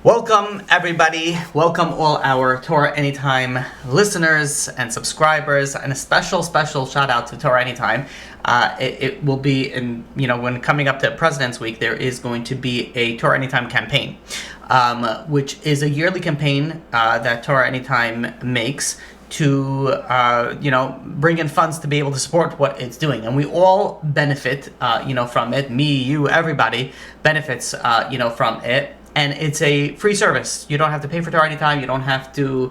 Welcome everybody, welcome all our Torah Anytime listeners and subscribers, and a special shout out to Torah Anytime. It will be when coming up to President's Week, there is going to be a Torah Anytime campaign, which is a yearly campaign that Torah Anytime makes to bring in funds to be able to support what it's doing, and we all benefit from it. Me, you, everybody benefits from it. And it's a free service. You don't have to pay for Torah Anytime. You don't have to,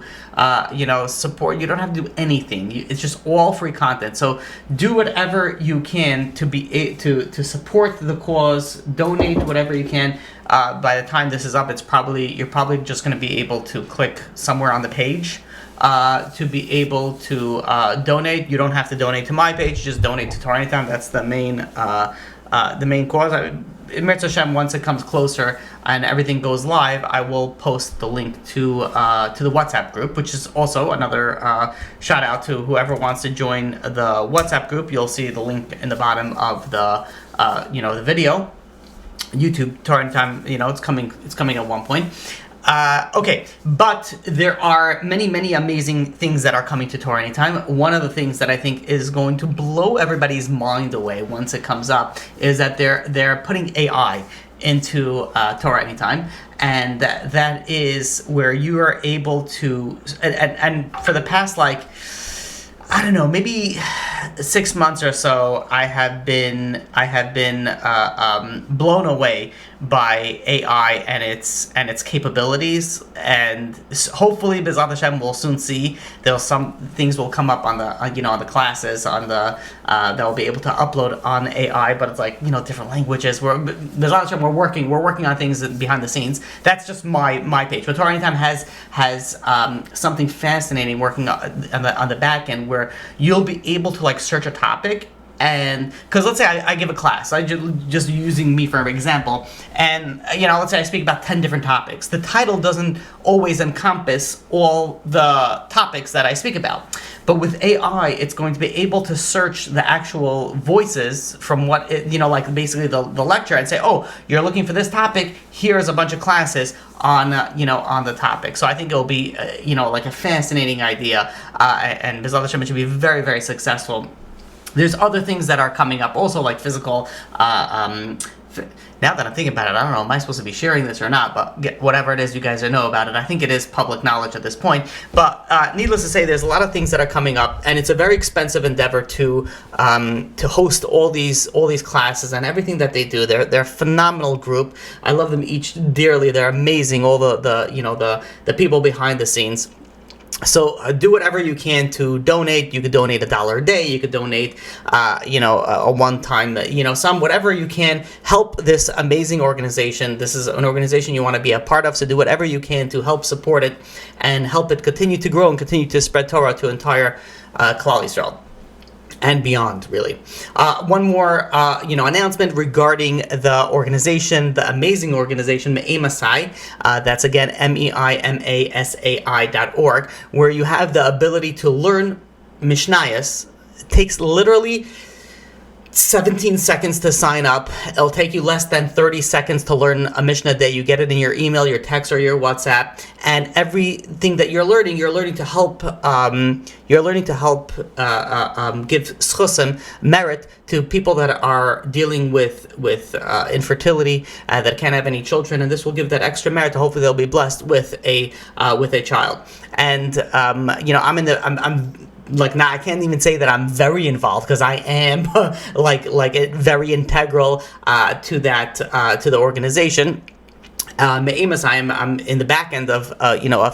support. You don't have to do anything. It's just all free content. So do whatever you can to support the cause. Donate whatever you can. By the time this is up, you're probably just going to be able to click somewhere on the page to be able to donate. You don't have to donate to my page. Just donate to Torah Anytime. That's the main cause. Mirz Hashem, once it comes closer and everything goes live, I will post the link to the WhatsApp group, which is also another shout out to whoever wants to join the WhatsApp group. You'll see the link in the bottom of the the video. YouTube Torah Anytime, it's coming at one point. Okay, but there are many amazing things that are coming to Torah Anytime. One of the things that I think is going to blow everybody's mind away once it comes up is that they're putting AI into Torah Anytime, and that is where you are able to, and for the past maybe 6 months or so, I have been blown away by AI and its capabilities, and hopefully B'ezrat Hashem we'll soon see some things will come up on the on the classes that we'll be able to upload on AI, but it's different languages. B'ezrat Hashem we're working on things behind the scenes. That's just my page. But Torah Anytime has something fascinating working on the back end, where you'll be able to search a topic. And because let's say I give a class, just using me for an example, and let's say I speak about 10 different topics. The title doesn't always encompass all the topics that I speak about, but with AI, it's going to be able to search the actual voices from what basically the lecture, and say, oh, you're looking for this topic. Here's a bunch of classes on the topic. So I think it'll be a fascinating idea, and B'ezrat Hashem it should be very, very successful. There's other things that are coming up also, like physical. Now that I'm thinking about it, I don't know, am I supposed to be sharing this or not? But whatever it is, you guys know about it. I think it is public knowledge at this point. But needless to say, there's a lot of things that are coming up, and it's a very expensive endeavor to host all these classes and everything that they do. They're a phenomenal group. I love them each dearly. They're amazing. All the people behind the scenes. So do whatever you can to donate. You could donate $1 a day. You could donate, a one-time, sum, whatever you can. Help this amazing organization. This is an organization you want to be a part of. So do whatever you can to help support it and help it continue to grow and continue to spread Torah to entire Klal Yisrael. And beyond, really. One more, announcement regarding the organization, the amazing organization, Meimasai. That's again, MEIMASAI.org, where you have the ability to learn Mishnayos. It takes literally 17 seconds to sign up. It'll take you less than 30 seconds to learn a Mishnah a day. You get it in your email, your text, or your WhatsApp, and everything that you're learning to help. Give schusim, merit, to people that are dealing with infertility, that can't have any children, and this will give that extra merit. To hopefully they'll be blessed with a child. And now I can't even say that I'm very involved, because I am very integral to the organization. I'm in the back end of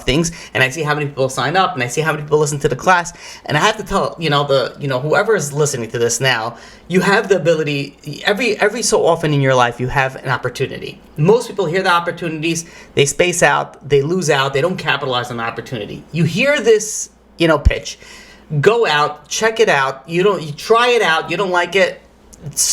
things, and I see how many people sign up, and I see how many people listen to the class, and I have to tell whoever is listening to this now, you have the ability. Every so often in your life, you have an opportunity. Most people hear the opportunities, they space out, they lose out, they don't capitalize on the opportunity. You hear this pitch. Go out, check it out. You try it out. You don't like it,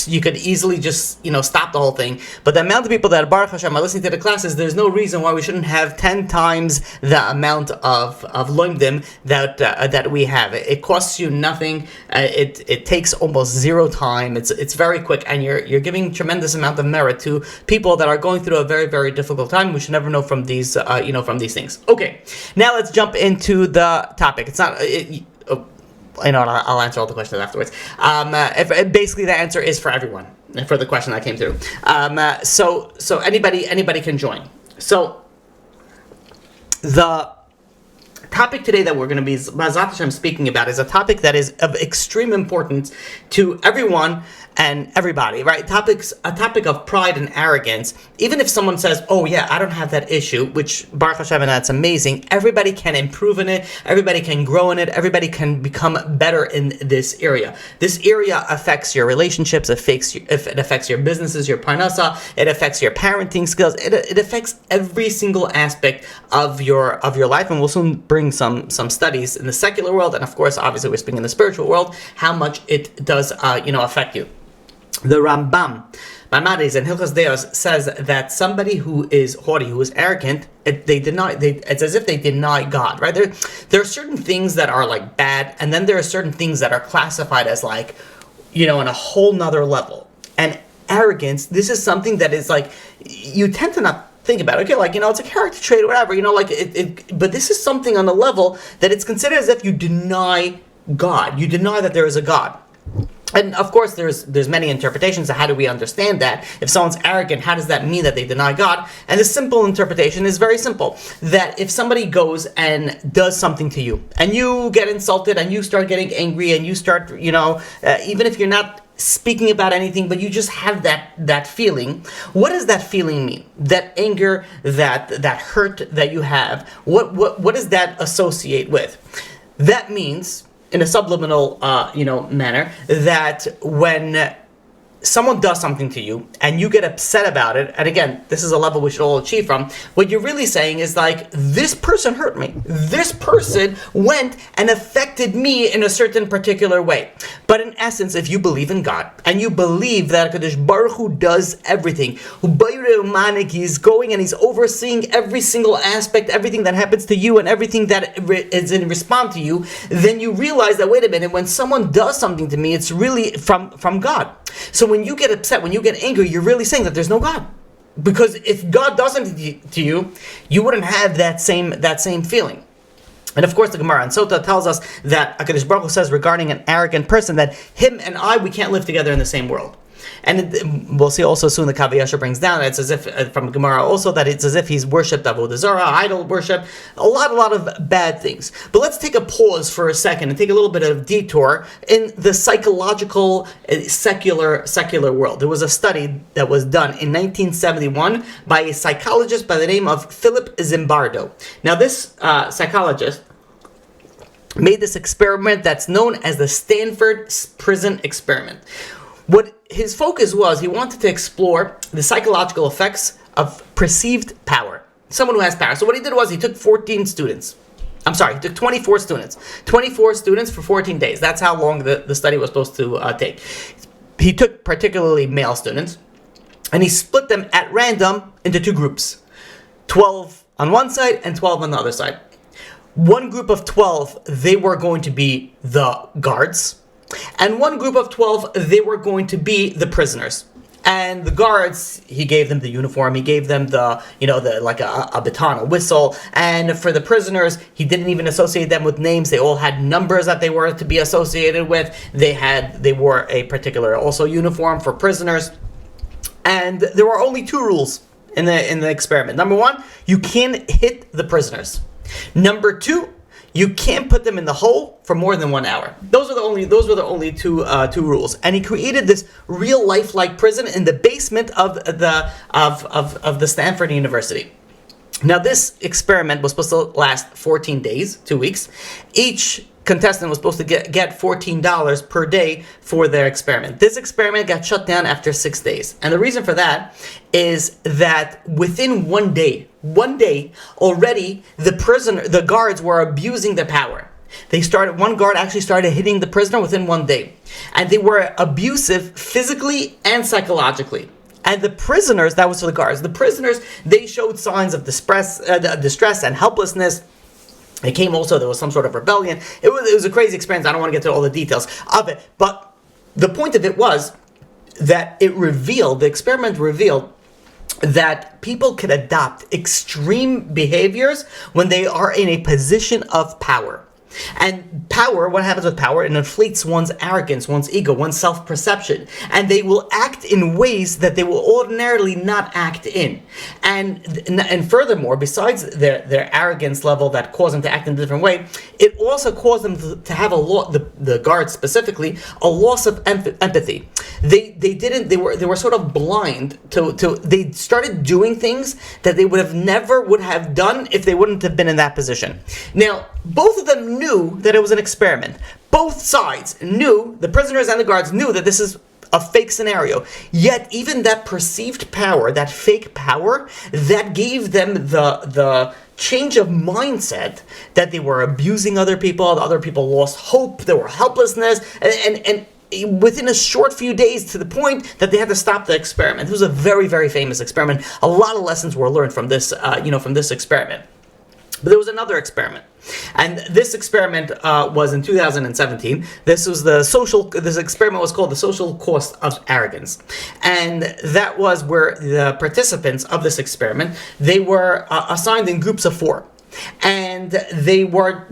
you could easily just, stop the whole thing. But the amount of people that Baruch Hashem are listening to the classes, there's no reason why we shouldn't have 10 times the amount of loimdim that we have. It costs you nothing. It takes almost zero time. It's very quick, and you're giving tremendous amount of merit to people that are going through a very, very difficult time. We should never know from these from these things. Okay, now let's jump into the topic. It's not. I'll answer all the questions afterwards. Basically, the answer is for everyone, for the question that came through. So anybody can join. So the topic today that we're going to be speaking about is a topic that is of extreme importance to everyone and everybody, right? A topic of pride and arrogance. Even if someone says, oh yeah, I don't have that issue, which Baruch Hashem, and that's amazing, everybody can improve in it, everybody can grow in it, everybody can become better in this area. This area affects your relationships, it affects your businesses, your parnasa, it affects your parenting skills, it affects every single aspect of your life, and we'll soon bring some studies in the secular world, and of course, obviously we're speaking in the spiritual world, how much it does affect you. The Rambam, Maimonides in Hilchos Deos, says that somebody who is haughty, who is arrogant, it's as if they deny God, right? There are certain things that are like bad, and then there are certain things that are classified as like, on a whole nother level. And arrogance, this is something that is like, you tend to not think about it. Okay, like, it's a character trait or whatever, but this is something on a level that it's considered as if you deny God. You deny that there is a God. And of course, there's many interpretations of how do we understand that. If someone's arrogant, how does that mean that they deny God? And the simple interpretation is very simple. That if somebody goes and does something to you, and you get insulted, and you start getting angry, and you start, even if you're not speaking about anything, but you just have that feeling. What does that feeling mean? That anger, that hurt that you have, what does that associate with? That means, in a subliminal, manner, that when someone does something to you and you get upset about it, and again, this is a level we should all achieve from, what you're really saying is like, this person hurt me. This person went and affected me in a certain particular way. But in essence, if you believe in God, and you believe that HaKadosh Baruch Hu does everything, he's going and he's overseeing every single aspect, everything that happens to you and everything that is in response to you, then you realize that, wait a minute, when someone does something to me, it's really from God. So when you get upset, when you get angry, you're really saying that there's no God. Because if God does something to you, you wouldn't have that same feeling. And of course, the Gemara in Sota tells us that HaKadosh Baruch Hu says regarding an arrogant person that him and we can't live together in the same world. And we'll see also soon the Kav HaYashar brings down, it's as if, from Gemara also, that it's as if he's worshipped Avodah Zarah, idol worship, a lot of bad things. But let's take a pause for a second and take a little bit of detour in the psychological, secular world. There was a study that was done in 1971 by a psychologist by the name of Philip Zimbardo. Now this psychologist made this experiment that's known as the Stanford Prison Experiment. What his focus was, he wanted to explore the psychological effects of perceived power. Someone who has power. So what he did was he took 14 students. He took 24 students. 24 students for 14 days. That's how long the study was supposed to take. He took particularly male students, and he split them at random into two groups. 12 on one side and 12 on the other side. One group of 12, they were going to be the guards. And one group of 12, they were going to be the prisoners. And the guards, he gave them the uniform, he gave them the baton, a whistle. And for the prisoners, he didn't even associate them with names. They all had numbers that they were to be associated with. They wore a particular also uniform for prisoners. And there were only two rules in the experiment. Number one, you can't hit the prisoners. Number two, you can't put them in the hole for more than 1 hour. Those were the only two rules. And he created this real life-like prison in the basement of the Stanford University. Now this experiment was supposed to last 14 days, 2 weeks. Each contestant was supposed to get $14 per day for their experiment. This experiment got shut down after 6 days. And the reason for that is that within 1 day already, the guards were abusing their power. One guard actually started hitting the prisoner within 1 day. And they were abusive physically and psychologically. And the prisoners, that was for the guards, the prisoners, they showed signs of distress and helplessness. It came also, there was some sort of rebellion. It was a crazy experience. I don't want to get to all the details of it. But the point of it was that the experiment revealed that people can adopt extreme behaviors when they are in a position of power. And power, what happens with power? It inflates one's arrogance, one's ego, one's self-perception. And they will act in ways that they will ordinarily not act in. And furthermore, besides their arrogance level that caused them to act in a different way, it also caused them to have the guards specifically, a loss of empathy. They were sort of blind they started doing things that they never would have done if they wouldn't have been in that position. Now, both of them knew that it was an experiment. Both sides knew, the prisoners and the guards knew that this is a fake scenario. Yet even that perceived power, that fake power, that gave them the change of mindset that they were abusing other people lost hope, there were helplessness, and within a short few days, to the point that they had to stop the experiment. It was a very, very famous experiment. A lot of lessons were learned from this experiment. But there was another experiment, and this experiment was in 2017. This experiment was called the social cost of arrogance, and that was where the participants of this experiment, they were assigned in groups of 4. And they were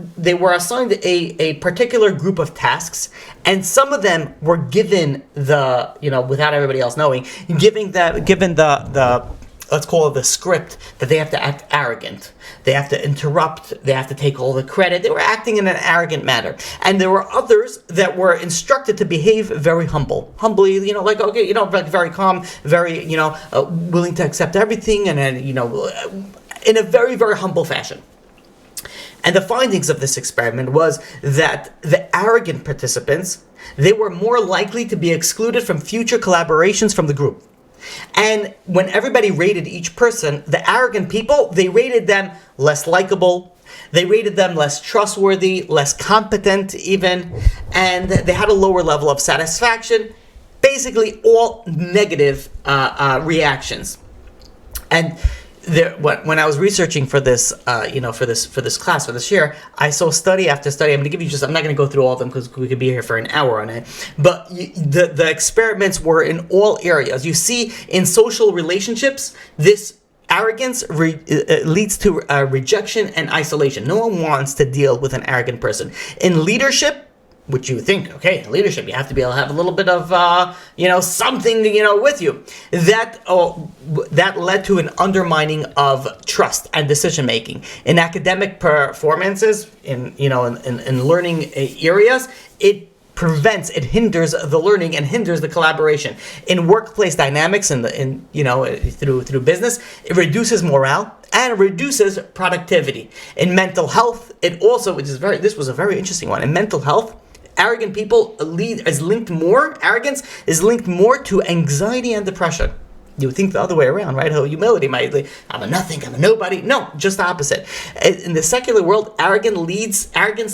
assigned a particular group of tasks, and some of them were given without everybody else knowing, given the let's call it the script that they have to act arrogant. They have to interrupt. They have to take all the credit. They were acting in an arrogant manner. And there were others that were instructed to behave very humbly, very calm, very, willing to accept everything, and then, in a very, very humble fashion. And the findings of this experiment was that the arrogant participants, they were more likely to be excluded from future collaborations from the group. And when everybody rated each person, the arrogant people, they rated them less likable, they rated them less trustworthy, less competent even, and they had a lower level of satisfaction, basically all negative reactions. And when I was researching for this, for this class, for this year, I saw study after study. I'm not going to go through all of them because we could be here for an hour on it. But the experiments were in all areas. You see, in social relationships, this arrogance leads to rejection and isolation. No one wants to deal with an arrogant person. In leadership, which you think, okay, leadership, you have to be able to have a little bit of, something, with you. That led to an undermining of trust and decision making. In academic performances, in learning areas, it hinders the learning and hinders the collaboration. In workplace dynamics, through business, it reduces morale and reduces productivity. In mental health, this was a very interesting one. In mental health, arrogant people arrogance is linked more to anxiety and depression. You would think the other way around, right? How humility might be, I'm a nothing, I'm a nobody. No, just the opposite. In the secular world, arrogance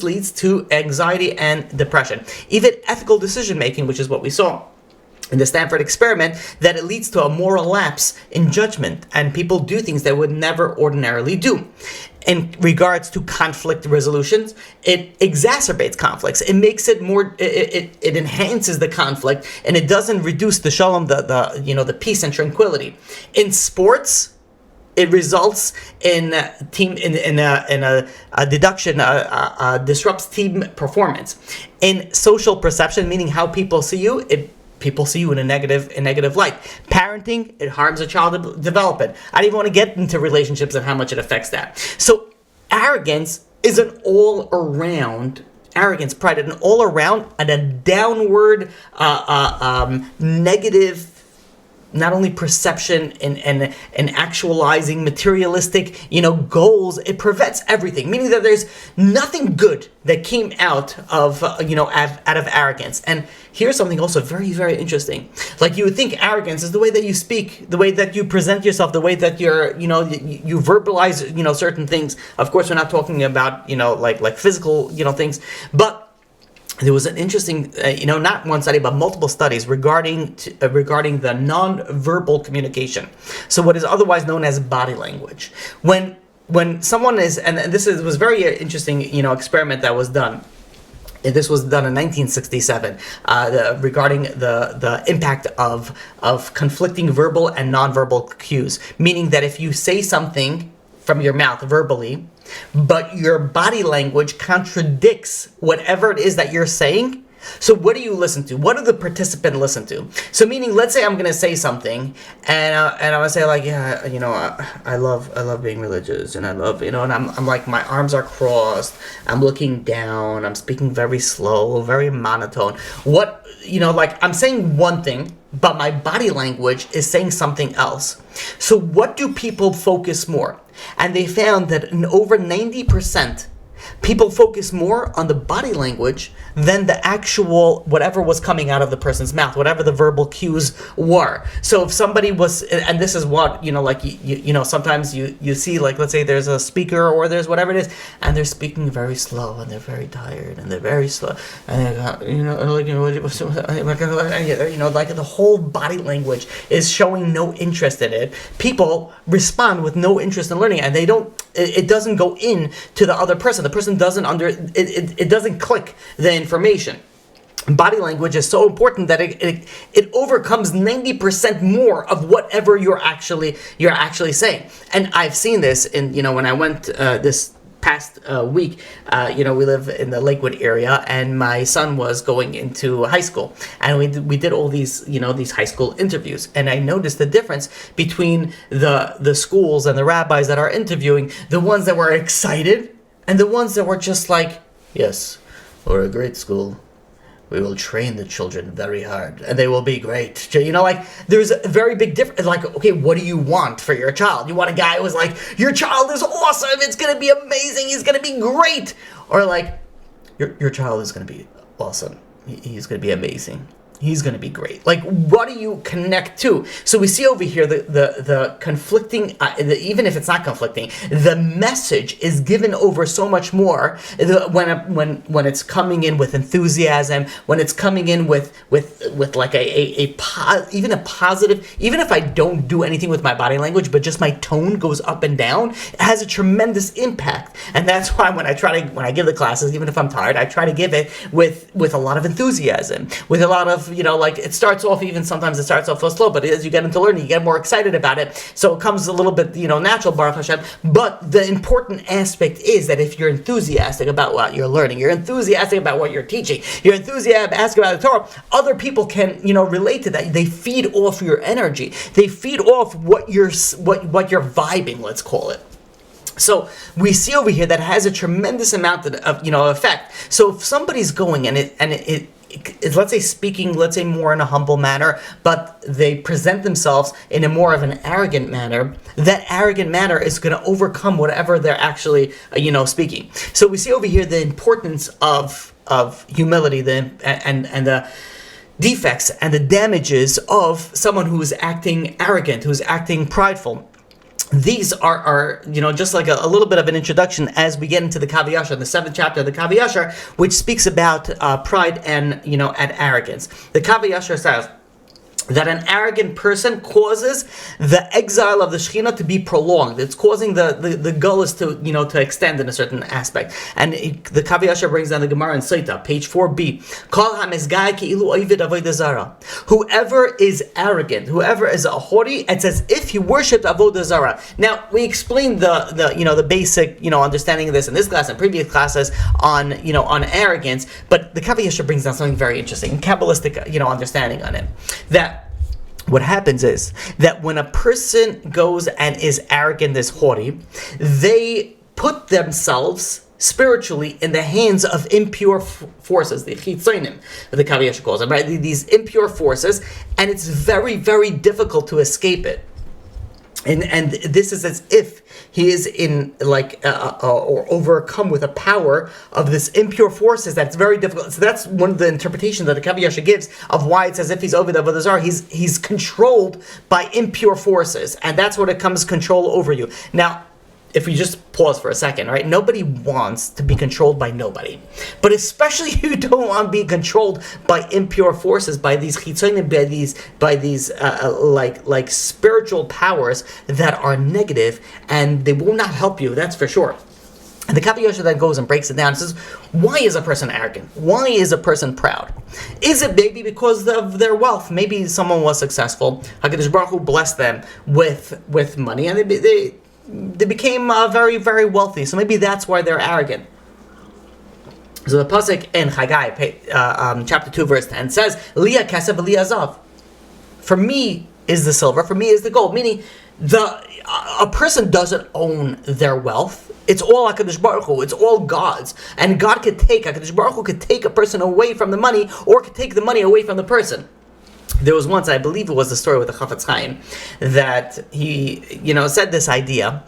leads to anxiety and depression. Even ethical decision making, which is what we saw in the Stanford experiment, that it leads to a moral lapse in judgment, and people do things they would never ordinarily do. In regards to conflict resolutions, it exacerbates conflicts. It makes it more. It enhances the conflict, and it doesn't reduce the shalom, the peace and tranquility. In sports, it results in a deduction, disrupts team performance. In social perception, meaning how people see you, people see you in a negative light. Parenting, it harms a child development. I don't even want to get into relationships and how much it affects that. So arrogance is an all-around, pride, an all-around and a downward negative not only perception and actualizing materialistic, goals. It prevents everything, meaning that there's nothing good that came out of, out of arrogance. And here's something also very, very interesting. Like, you would think arrogance is the way that you speak, the way that you present yourself, the way that you verbalize, certain things. Of course, we're not talking about, like physical, things, but there was an interesting, not one study, but multiple studies regarding the non-verbal communication. So what is otherwise known as body language. When someone is, and was very interesting, experiment that was done. This was done in 1967 regarding the impact of conflicting verbal and non-verbal cues. Meaning that if you say something from your mouth verbally, but your body language contradicts whatever it is that you're saying, so what do you listen to? What do the participant listen to? So meaning, let's say I'm going to say something, and I'm going to say like, I love being religious, and I love, and I'm like, my arms are crossed, I'm looking down, I'm speaking very slow, very monotone. What, like, I'm saying one thing, but my body language is saying something else. So what do people focus more? And they found that in over 90%, people focus more on the body language than the actual whatever was coming out of the person's mouth, whatever the verbal cues were. So if somebody was, and this is what, sometimes you see, like, let's say there's a speaker or there's whatever it is, and they're speaking very slow, and they're very tired, and they're very slow, and like the whole body language is showing no interest in it. People respond with no interest in learning, and it doesn't go in to the other person. The person doesn't it doesn't click the information. Body language is so important that it overcomes 90% more of whatever you're actually saying. And I've seen this in, when I went this past week, we live in the Lakewood area, and my son was going into high school, and we did all these, these high school interviews, and I noticed the difference between the schools and the rabbis that are interviewing, the ones that were excited and the ones that were just like, yes, we're a great school. We will train the children very hard, and they will be great. Like, there's a very big difference. Like, okay, what do you want for your child? You want a guy who's like, your child is awesome, it's going to be amazing, he's going to be great. Or like, your child is going to be awesome, he's going to be amazing, he's going to be great. Like, what do you connect to? So we see over here the conflicting, even if it's not conflicting, the message is given over so much more when it's coming in with enthusiasm, when it's coming in with like even a positive, even if I don't do anything with my body language, but just my tone goes up and down, it has a tremendous impact. And that's why when I give the classes, even if I'm tired, I try to give it with a lot of enthusiasm, with a lot of, like, it starts off, even sometimes it starts off so slow, but as you get into learning, you get more excited about it. So it comes a little bit, natural, Baruch Hashem. But the important aspect is that if you're enthusiastic about what you're learning, you're enthusiastic about what you're teaching, you're enthusiastic about the Torah, other people can, relate to that. They feed off your energy. They feed off what you're vibing, let's call it. So we see over here that it has a tremendous amount of effect. So if somebody's going and it let's say speaking, let's say more in a humble manner, but they present themselves in a more of an arrogant manner, that arrogant manner is going to overcome whatever they're actually, speaking. So we see over here the importance of humility, and the defects and the damages of someone who is acting arrogant, who's acting prideful. These are just like a little bit of an introduction as we get into the Kav HaYashar, the 7th chapter of the Kav HaYashar, which speaks about pride and arrogance. The Kav HaYashar says that an arrogant person causes the exile of the Shekhinah to be prolonged. It's causing the gullus to extend in a certain aspect. And the Kav HaYashar brings down the Gemara in Saita, page 4b. Kol hamezgai keilu oived avodah zara. Whoever is arrogant, whoever is a haughty, it's as if he worshipped avodah zara. Now we explained the basic understanding of this in this class and previous classes on arrogance, but the Kav HaYashar brings down something very interesting, Kabbalistic understanding on it. That what happens is that when a person goes and is arrogant, is haughty, they put themselves spiritually in the hands of impure forces, the chitzonim, the Kav HaYashar calls them, right? These impure forces, and it's very, very difficult to escape it. And this is as if he is in or overcome with a power of this impure forces that's very difficult. So that's one of the interpretations that the Kav HaYashar gives of why it's as if he's over the Avodah Zarah. He's controlled by impure forces, and that's what it comes control over you. Now, if we just pause for a second, right? Nobody wants to be controlled by nobody. But especially you don't want to be controlled by impure forces, by these chitzonim, by these like spiritual powers that are negative, and they will not help you, that's for sure. And the Kav HaYashar then goes and breaks it down and says, why is a person arrogant? Why is a person proud? Is it maybe because of their wealth? Maybe someone was successful. HaKadosh Baruch Hu blessed them with money, and they became very, very wealthy. So maybe that's why they're arrogant. So the pasuk in Haggai, chapter 2, verse 10 says, "Liya kesef v'liya zav." For me is the silver, for me is the gold. Meaning, a person doesn't own their wealth. It's all HaKadosh Baruch Hu. It's all God's. And God could HaKadosh Baruch Hu could take a person away from the money, or could take the money away from the person. There was once, I believe it was the story with the Chafetz Chaim, that he, said this idea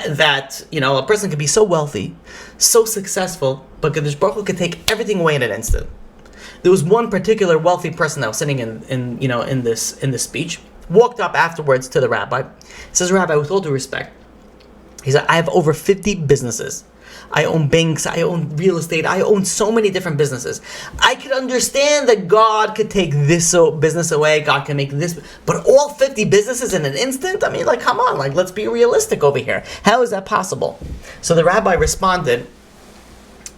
that, a person could be so wealthy, so successful, but Kadosh Baruch Hu could take everything away in an instant. There was one particular wealthy person that was sitting in this speech, walked up afterwards to the rabbi, says, "Rabbi, with all due respect," he said, "I have over 50 businesses. I own banks, I own real estate, I own so many different businesses. I could understand that God could take this business away, God can make this, but all 50 businesses in an instant? I mean, come on, let's be realistic over here. How is that possible?" So the rabbi responded,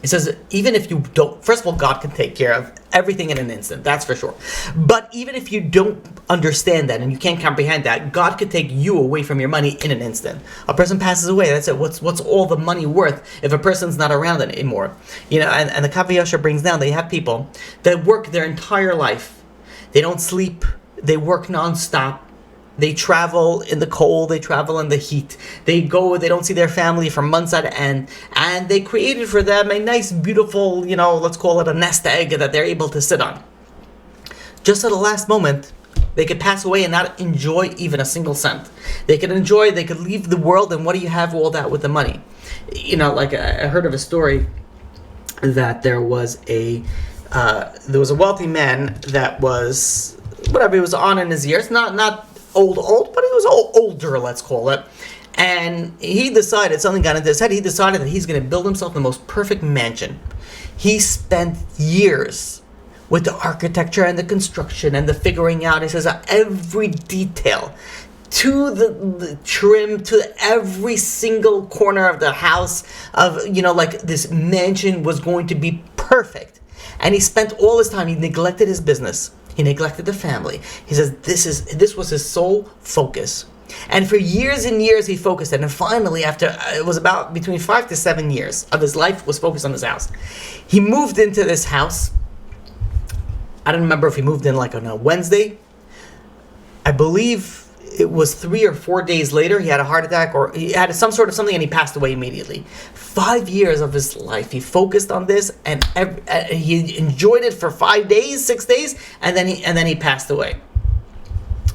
he says, even if you don't, first of all, God can take care of everything in an instant, that's for sure. But even if you don't understand that and you can't comprehend that, God could take you away from your money in an instant. A person passes away, that's it. What's all the money worth if a person's not around anymore? And the Kav HaYashar brings down, they have people that work their entire life. They don't sleep, they work nonstop. They travel in the cold, they travel in the heat. They don't see their family for months at end. And they created for them a nice, beautiful, let's call it a nest egg that they're able to sit on. Just at the last moment, they could pass away and not enjoy even a single cent. They could leave the world, and what do you have all that with the money? I heard of a story that there was a wealthy man that was, whatever, he was on in his years, not old, but he was older, let's call it. And he decided, something got into his head, he decided that he's going to build himself the most perfect mansion. He spent years with the architecture and the construction and the figuring out. He says every detail, to the trim, to every single corner of the house, of this mansion was going to be perfect. And he spent all his time, he neglected his business. He neglected the family. He says this was his sole focus. And for years and years he focused it. And finally, after it was about between 5 to 7 years of his life was focused on this house. He moved into this house. I don't remember if he moved in on a Wednesday. I believe it was 3 or 4 days later, he had a heart attack, or he had some sort of something, and he passed away immediately. 5 years of his life, he focused on this, and he enjoyed it for 5 days, 6 days, and then he passed away.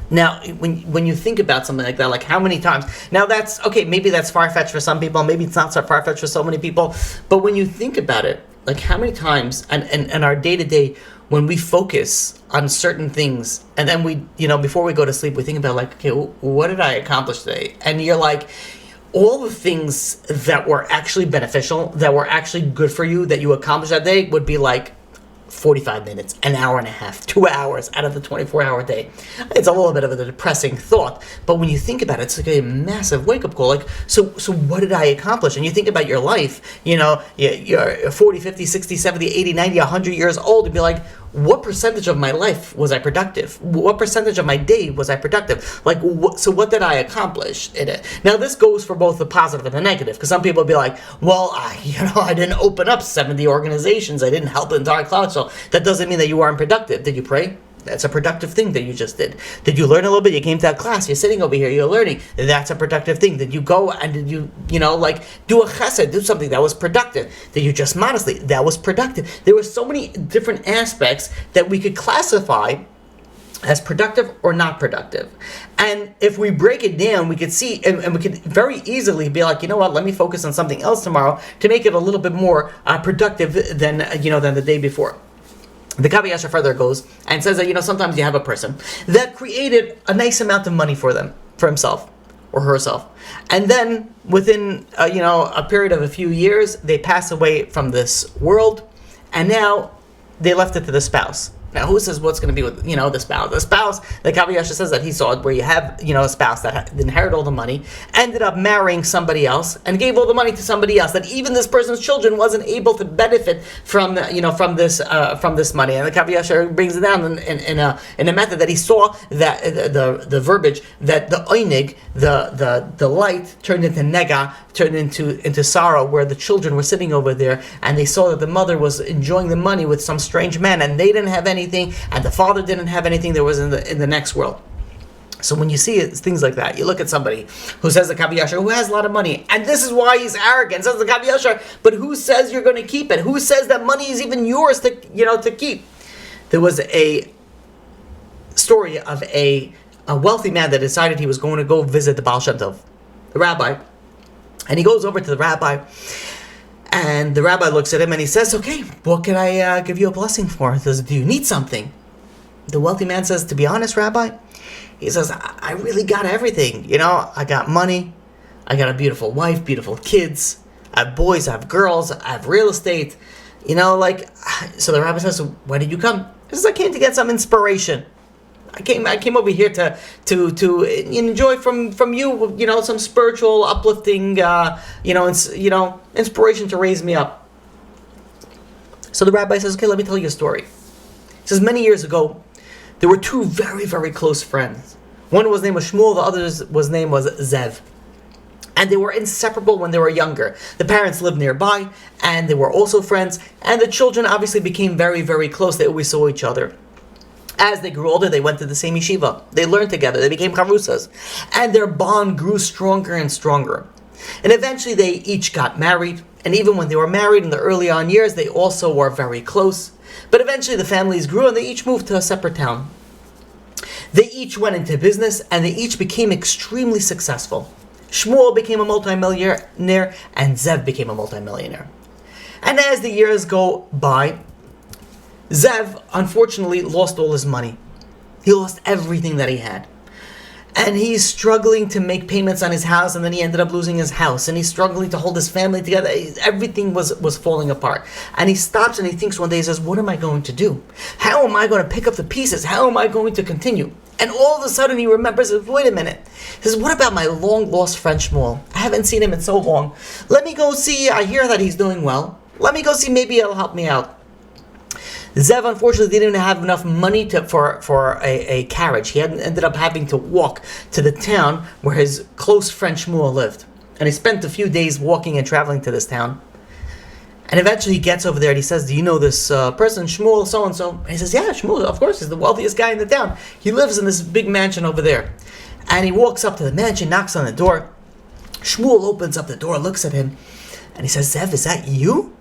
Now, when you think about something like that, how many times? Now that's, okay, maybe that's far-fetched for some people, maybe it's not so far-fetched for so many people, but when you think about it, how many times, and our day-to-day, when we focus on certain things, and then we, before we go to sleep, we think about okay, what did I accomplish today? And you're all the things that were actually beneficial, that were actually good for you, that you accomplished that day would be 45 minutes, an hour and a half, 2 hours out of the 24-hour day. It's a little bit of a depressing thought, but when you think about it, it's a massive wake-up call. So what did I accomplish? And you think about your life, you're 40, 50, 60, 70, 80, 90, 100 years old, and be what percentage of my life was I productive? What percentage of my day was I productive? So what did I accomplish in it? Now, this goes for both the positive and the negative, because some people will be I didn't open up 70 organizations, I didn't help the entire cloud, so that doesn't mean that you aren't productive. Did you pray? That's a productive thing that you just did. Did you learn a little bit? You came to that class. You're sitting over here. You're learning. That's a productive thing. Did you go and did you do a chesed, do something that was productive? Did you just modestly? That was productive. There were so many different aspects that we could classify as productive or not productive. And if we break it down, we could see, and we could very easily be like, you know what, let me focus on something else tomorrow to make it a little bit more productive than the day before. The Kav HaYashar further goes and says that, sometimes you have a person that created a nice amount of money for himself or herself. And then within, a period of a few years, they pass away from this world, and now they left it to the spouse. Now, who says what's going to be with, the spouse? The spouse, the Kav HaYashar says that he saw it where you have, a spouse that inherited all the money, ended up marrying somebody else, and gave all the money to somebody else. That even this person's children wasn't able to benefit from, from this money. And the Kav HaYashar brings it down in a method that he saw that the verbiage that the oinig, the light, turned into nega, turned into sorrow, where the children were sitting over there, and they saw that the mother was enjoying the money with some strange man, and they didn't have anything, and the father didn't have anything that was in the next world. So when you see things like that, you look at somebody who says the Kav HaYashar, who has a lot of money, and this is why he's arrogant, says the Kav HaYashar, but who says you're going to keep it? Who says that money is even yours to keep? There was a story of a wealthy man that decided he was going to go visit the Baal Shem Tov, the rabbi. And he goes over to the rabbi, and the rabbi looks at him and he says, okay, what can I give you a blessing for? He says, do you need something? The wealthy man says, to be honest, Rabbi, he says, I really got everything. I got money, I got a beautiful wife, beautiful kids, I have boys, I have girls, I have real estate. So the rabbi says, so why did you come? He says, I came to get some inspiration. I came over here to enjoy from you, some spiritual uplifting, inspiration to raise me up. So the rabbi says, okay, let me tell you a story. He says, many years ago, there were two very, very close friends. One was named Shmuel, the other name was Zev. And they were inseparable when they were younger. The parents lived nearby, and they were also friends, and the children obviously became very, very close. They always saw each other. As they grew older, they went to the same yeshiva. They learned together. They became chavusas. And their bond grew stronger and stronger. And eventually they each got married. And even when they were married in the early on years, they also were very close. But eventually the families grew and they each moved to a separate town. They each went into business and they each became extremely successful. Shmuel became a multimillionaire and Zev became a multimillionaire. And as the years go by, Zev, unfortunately, lost all his money. He lost everything that he had. And he's struggling to make payments on his house, and then he ended up losing his house. And he's struggling to hold his family together. Everything was falling apart. And he stops and he thinks one day, he says, what am I going to do? How am I going to pick up the pieces? How am I going to continue? And all of a sudden he remembers, wait a minute. He says, what about my long-lost friend Shmuel? I haven't seen him in so long. Let me go see, I hear that he's doing well. Let me go see, maybe it'll help me out. Zev, unfortunately, didn't have enough money for a carriage. He ended up having to walk to the town where his close friend Shmuel lived. And he spent a few days walking and traveling to this town. And eventually he gets over there and he says, do you know this person, Shmuel, so-and-so? And he says, yeah, Shmuel, of course, he's the wealthiest guy in the town. He lives in this big mansion over there. And he walks up to the mansion, knocks on the door. Shmuel opens up the door, looks at him, and he says, Zev, is that you?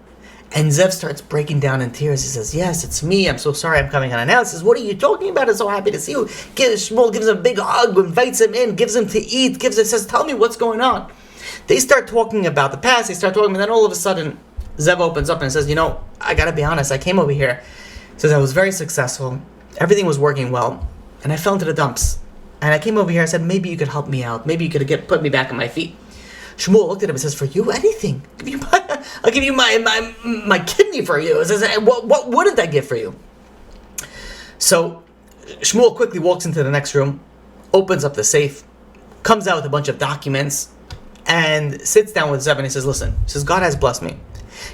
And Zev starts breaking down in tears. He says, yes, it's me. I'm so sorry I'm coming unannounced. He says, what are you talking about? I'm so happy to see you. Shmuel gives him a big hug, invites him in, gives him to eat, says, tell me what's going on. They start talking about the past. They start talking, and then all of a sudden, Zev opens up and says, I got to be honest. I came over here. He says, I was very successful. Everything was working well. And I fell into the dumps. And I came over here and said, maybe you could help me out. Maybe you could put me back on my feet. Shmuel looked at him and says, for you, anything. I'll give you my kidney for you. He says, what wouldn't I give for you? So Shmuel quickly walks into the next room, opens up the safe, comes out with a bunch of documents, and sits down with Zev and he says, listen, he says, God has blessed me.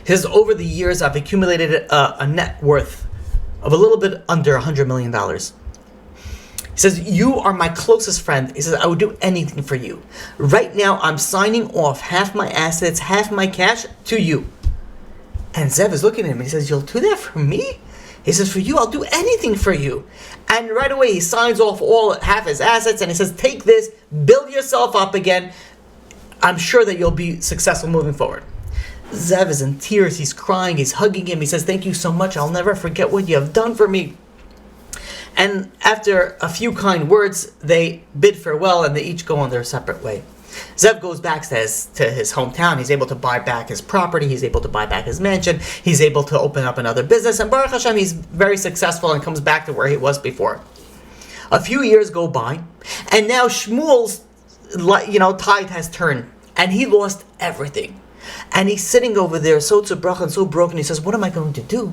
He says, over the years, I've accumulated a net worth of a little bit under $100 million. He says, you are my closest friend. He says, I would do anything for you. Right now, I'm signing off half my assets, half my cash to you. And Zev is looking at him. He says, you'll do that for me? He says, for you, I'll do anything for you. And right away, he signs off half his assets, and he says, take this, build yourself up again. I'm sure that you'll be successful moving forward. Zev is in tears. He's crying. He's hugging him. He says, thank you so much. I'll never forget what you have done for me. And after a few kind words, they bid farewell, and they each go on their separate way. Zev goes back to his hometown. He's able to buy back his property. He's able to buy back his mansion. He's able to open up another business. And Baruch Hashem, he's very successful and comes back to where he was before. A few years go by, and now Shmuel's tide has turned, and he lost everything. And he's sitting over there so tzubach and so broken. He says, what am I going to do?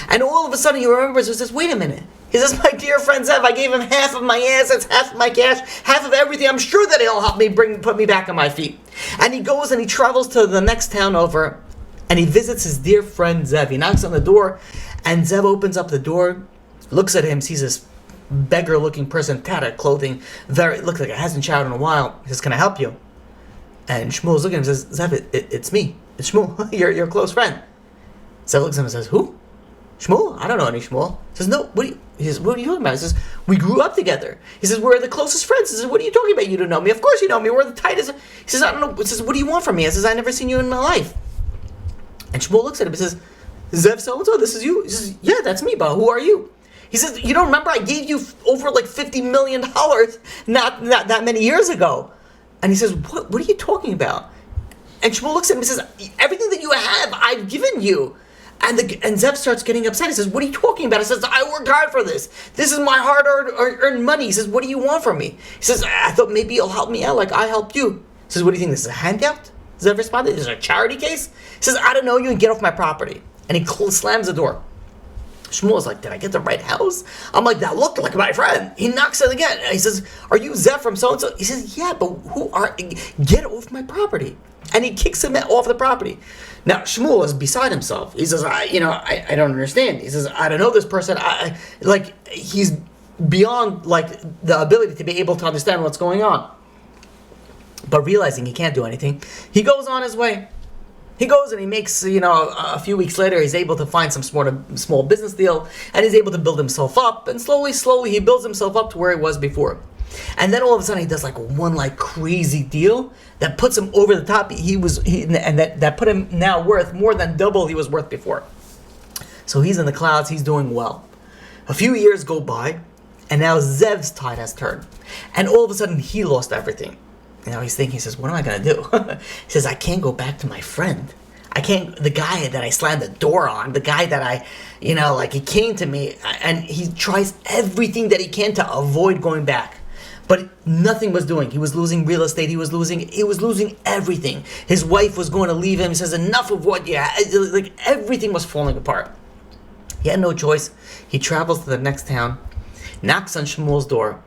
And all of a sudden he remembers and says, wait a minute. He says, my dear friend Zev, I gave him half of my assets, half of my cash, half of everything. I'm sure that he'll help me put me back on my feet. And he goes and he travels to the next town over, and he visits his dear friend Zev. He knocks on the door, and Zev opens up the door, looks at him, sees this beggar-looking person, tattered clothing, looks like it hasn't showered in a while. He says, can I help you? And Shmuel's looking at him and says, Zev, it's me. It's Shmuel, your close friend. Zev looks at him and says, who? Shmuel? I don't know any Shmuel. He says, no, he says, what are you talking about? He says, we grew up together. He says, we're the closest friends. He says, what are you talking about? You don't know me. Of course you know me. We're the tightest. He says, I don't know. He says, what do you want from me? He says, I've never seen you in my life. And Shmuel looks at him and says, Zev so-and-so, this is you? He says, yeah, that's me, but who are you? He says, you don't remember I gave you over like $50 million not that many years ago. And he says, what are you talking about? And Shmuel looks at him and says, everything that you have, I've given you. And Zev starts getting upset. He says, what are you talking about? He says, I worked hard for this. This is my hard-earned money. He says, what do you want from me? He says, I thought maybe you'll help me out like I helped you. He says, what do you think? This is a handout? Zev responded, this is a charity case? He says, I don't know you, and get off my property. And he slams the door. Shmuel's like, did I get the right house? I'm like, that looked like my friend. He knocks it again. He says, are you Zev from so-and-so? He says, yeah, but get off my property. And he kicks him off the property. Now, Shmuel is beside himself. He says, I don't understand. He says, I don't know this person. He's beyond, the ability to be able to understand what's going on. But realizing he can't do anything, he goes on his way. He goes and he makes, a few weeks later, he's able to find some small business deal, and he's able to build himself up, and slowly, he builds himself up to where he was before. And then all of a sudden he does one crazy deal that puts him over the top. That put him now worth more than double he was worth before. So he's in the clouds, he's doing well. A few years go by, and now Zev's tide has turned. And all of a sudden he lost everything. Now he's thinking, he says, what am I going to do? He says, I can't go back to my friend. The guy that I slammed the door on, the guy that he came to me, and he tries everything that he can to avoid going back. But nothing was doing. He was losing real estate. He was losing everything. His wife was going to leave him. He says, enough of what you had. Everything was falling apart. He had no choice. He travels to the next town, knocks on Shmuel's door.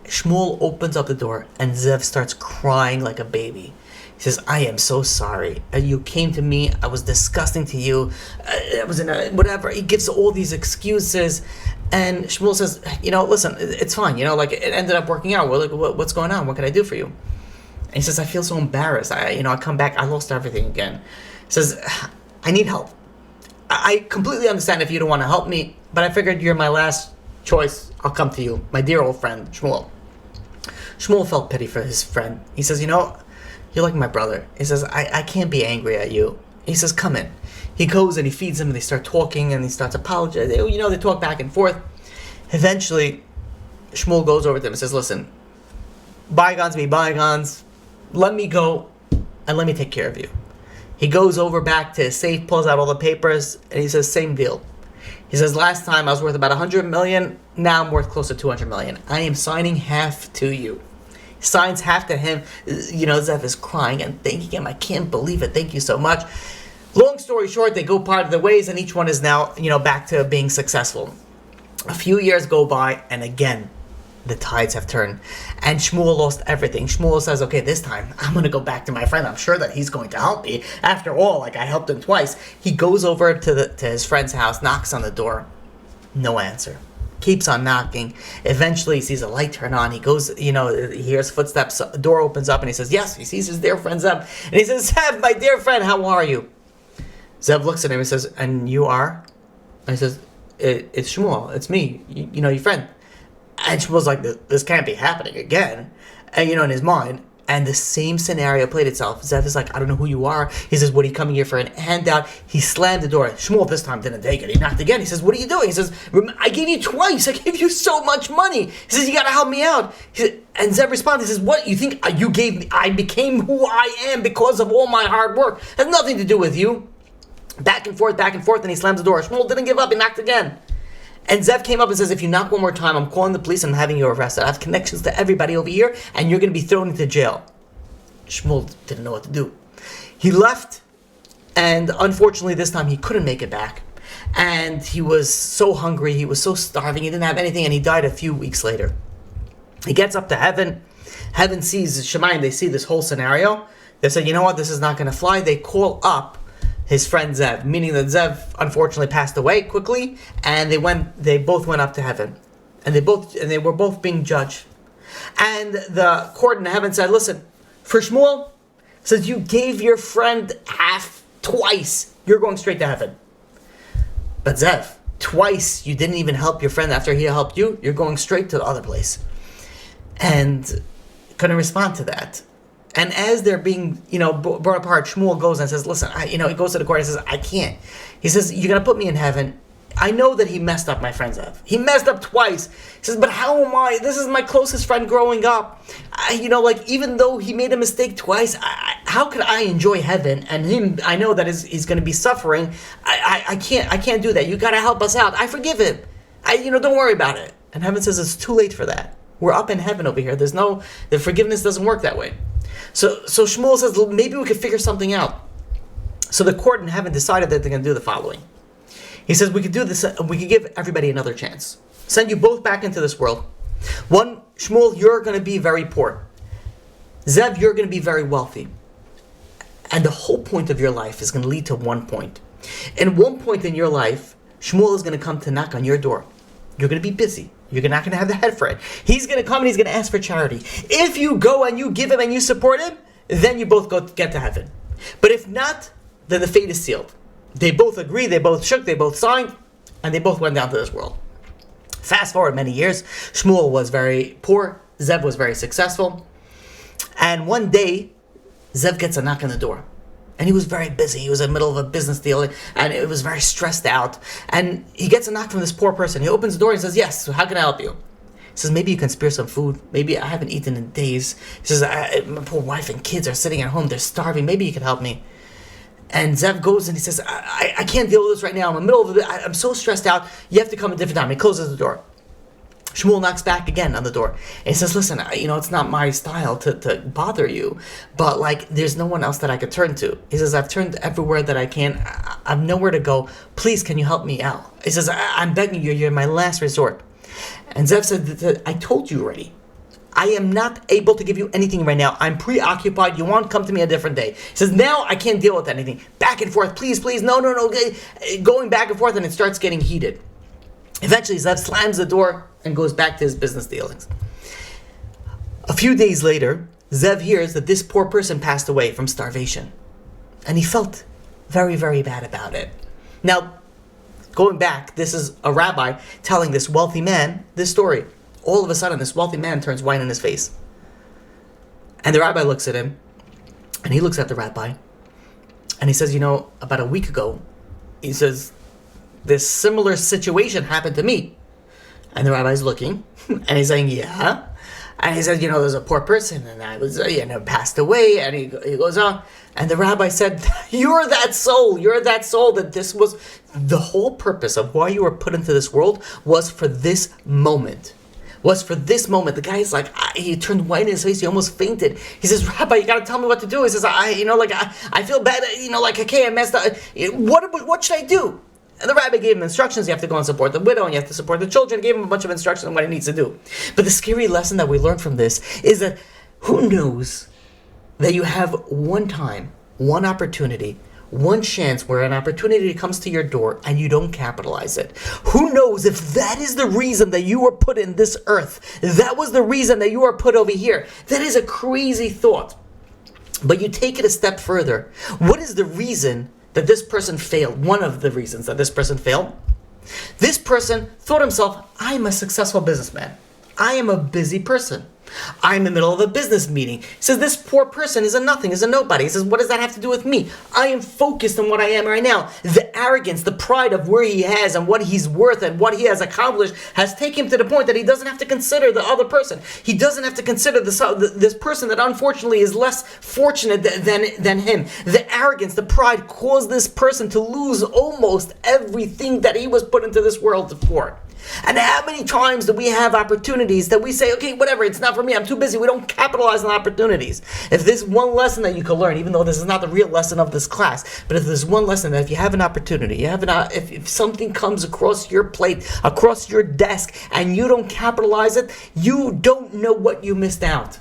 Shmuel opens up the door, and Zev starts crying like a baby. He says, I am so sorry. You came to me. I was disgusting to you. I was in whatever. He gives all these excuses. And Shmuel says, listen, it's fine. It ended up working out. What's going on? What can I do for you? And he says, I feel so embarrassed. I come back. I lost everything again. He says, I need help. I completely understand if you don't want to help me, but I figured you're my last choice. I'll come to you. My dear old friend, Shmuel. Shmuel felt pity for his friend. He says, you're like my brother. He says, I can't be angry at you. He says, come in. He goes and he feeds him, and they start talking, and he starts apologizing. They talk back and forth. Eventually, Shmuel goes over to him and says, listen, bygones be bygones. Let me go, and let me take care of you. He goes over back to his safe, pulls out all the papers, and he says, same deal. He says, last time I was worth about 100 million, now I'm worth close to 200 million. I am signing half to you. He signs half to him. Zev is crying and thanking him. I can't believe it. Thank you so much. Long story short, they go part of the ways, and each one is now, back to being successful. A few years go by, and again, the tides have turned, and Shmuel lost everything. Shmuel says, okay, this time, I'm going to go back to my friend. I'm sure that he's going to help me. After all, I helped him twice. He goes over to his friend's house, knocks on the door. No answer. Keeps on knocking. Eventually, he sees a light turn on. He goes, he hears footsteps. The door opens up, and he says, yes, he sees his dear friend Zev. And he says, Zev, my dear friend, how are you? Zev looks at him and says, and you are? And he says, it's Shmuel. It's me. Your friend. And Shmuel's like, this can't be happening again. And, in his mind. And the same scenario played itself. Zev is like, I don't know who you are. He says, what are you coming here for? An handout. He slammed the door. Shmuel this time didn't take it. He knocked again. He says, what are you doing? He says, I gave you twice. I gave you so much money. He says, you got to help me out. And Zev responds, he says, what? You think you gave me? I became who I am because of all my hard work. It has nothing to do with you. Back and forth, and he slams the door. Shmuel didn't give up. He knocked again. And Zev came up and says, if you knock one more time, I'm calling the police and I'm having you arrested. I have connections to everybody over here, and you're going to be thrown into jail. Shmuel didn't know what to do. He left, and unfortunately this time he couldn't make it back. And he was so hungry, he was so starving, he didn't have anything, and he died a few weeks later. He gets up to heaven. Heaven sees Shemayim, they see this whole scenario. They say, you know what, this is not going to fly. They call up his friend Zev, meaning that Zev unfortunately passed away quickly, and they both went up to heaven, and they were both being judged. And the court in heaven said, listen, for Shmuel, says you gave your friend half twice, you're going straight to heaven. But Zev, twice you didn't even help your friend after he helped you, you're going straight to the other place. And couldn't respond to that. And as they're being, brought apart, Shmuel goes and says, listen, he goes to the court and says, I can't. He says, you're going to put me in heaven. I know that he messed up, my friend Zev. He messed up twice. He says, but how am I? This is my closest friend growing up. Even though he made a mistake twice, how could I enjoy heaven? And him, I know that he's going to be suffering. I can't do that. You got to help us out. I forgive him. Don't worry about it. And heaven says, it's too late for that. We're up in heaven over here. The forgiveness doesn't work that way. So Shmuel says, maybe we could figure something out. So the court in heaven decided that they're going to do the following. He says, we could do this, we could give everybody another chance. Send you both back into this world. One, Shmuel, you're going to be very poor. Zev, you're going to be very wealthy. And the whole point of your life is going to lead to one point. And one point in your life, Shmuel is going to come to knock on your door. You're going to be busy. You're not going to have the head for it. He's going to come and he's going to ask for charity. If you go and you give him and you support him, then you both get to heaven. But if not, then the fate is sealed. They both agreed, they both shook, they both signed, and they both went down to this world. Fast forward many years, Shmuel was very poor, Zev was very successful, and one day, Zev gets a knock on the door. And he was very busy, he was in the middle of a business deal, and it was very stressed out, and he gets a knock from this poor person. He opens the door and says, yes, so how can I help you? He says, maybe you can spare some food, maybe I haven't eaten in days. He says, my poor wife and kids are sitting at home, they're starving, maybe you can help me. And Zev goes and he says, I can't deal with this right now. I'm in the middle of it. I'm so stressed out. You have to come a different time. He closes the door. Shmuel knocks back again on the door. And he says, listen, it's not my style to bother you. But, there's no one else that I could turn to. He says, I've turned everywhere that I can. I've nowhere to go. Please, can you help me out? He says, I'm begging you. You're my last resort. And Zev said, I told you already. I am not able to give you anything right now. I'm preoccupied. You want to come to me a different day. He says, now I can't deal with anything. Back and forth. Please. No. Going back and forth, and it starts getting heated. Eventually, Zev slams the door and goes back to his business dealings. A few days later, Zev hears that this poor person passed away from starvation. And he felt very, very bad about it. Now, going back, this is a rabbi telling this wealthy man this story. All of a sudden, this wealthy man turns white in his face. And the rabbi looks at him, and he looks at the rabbi, and he says, about a week ago, he says, this similar situation happened to me. And the rabbi's looking, and he's saying, yeah. And he says, there's a poor person, and I was, passed away, and he goes on. And the rabbi said, you're that soul that this was, the whole purpose of why you were put into this world was for this moment. The guy's like, he turned white in his face, he almost fainted. He says, Rabbi, you gotta tell me what to do. He says, I feel bad, okay, I messed up. What should I do? And the rabbi gave him instructions. You have to go and support the widow, and you have to support the children. Gave him a bunch of instructions on what he needs to do. But the scary lesson that we learned from this is that who knows that you have one time, one opportunity, one chance where an opportunity comes to your door and you don't capitalize it. Who knows if that is the reason that you were put in this earth? That was the reason that you were put over here. That is a crazy thought. But you take it a step further. What is the reason that this person failed? One of the reasons that this person failed This person thought himself, I'm a successful businessman. I am a busy person. I'm in the middle of a business meeting. He says, this poor person is a nothing, is a nobody. He says, what does that have to do with me? I am focused on what I am right now. The arrogance, the pride of where he has and what he's worth and what he has accomplished has taken him to the point that he doesn't have to consider the other person. He doesn't have to consider this person that unfortunately is less fortunate than him. The arrogance, the pride caused this person to lose almost everything that he was put into this world for. And how many times do we have opportunities that we say, okay, whatever, it's not for me, I'm too busy, we don't capitalize on opportunities. If there's one lesson that you can learn, even though this is not the real lesson of this class, but if there's one lesson that if you have an opportunity, if something comes across your plate, across your desk, and you don't capitalize it, you don't know what you missed out.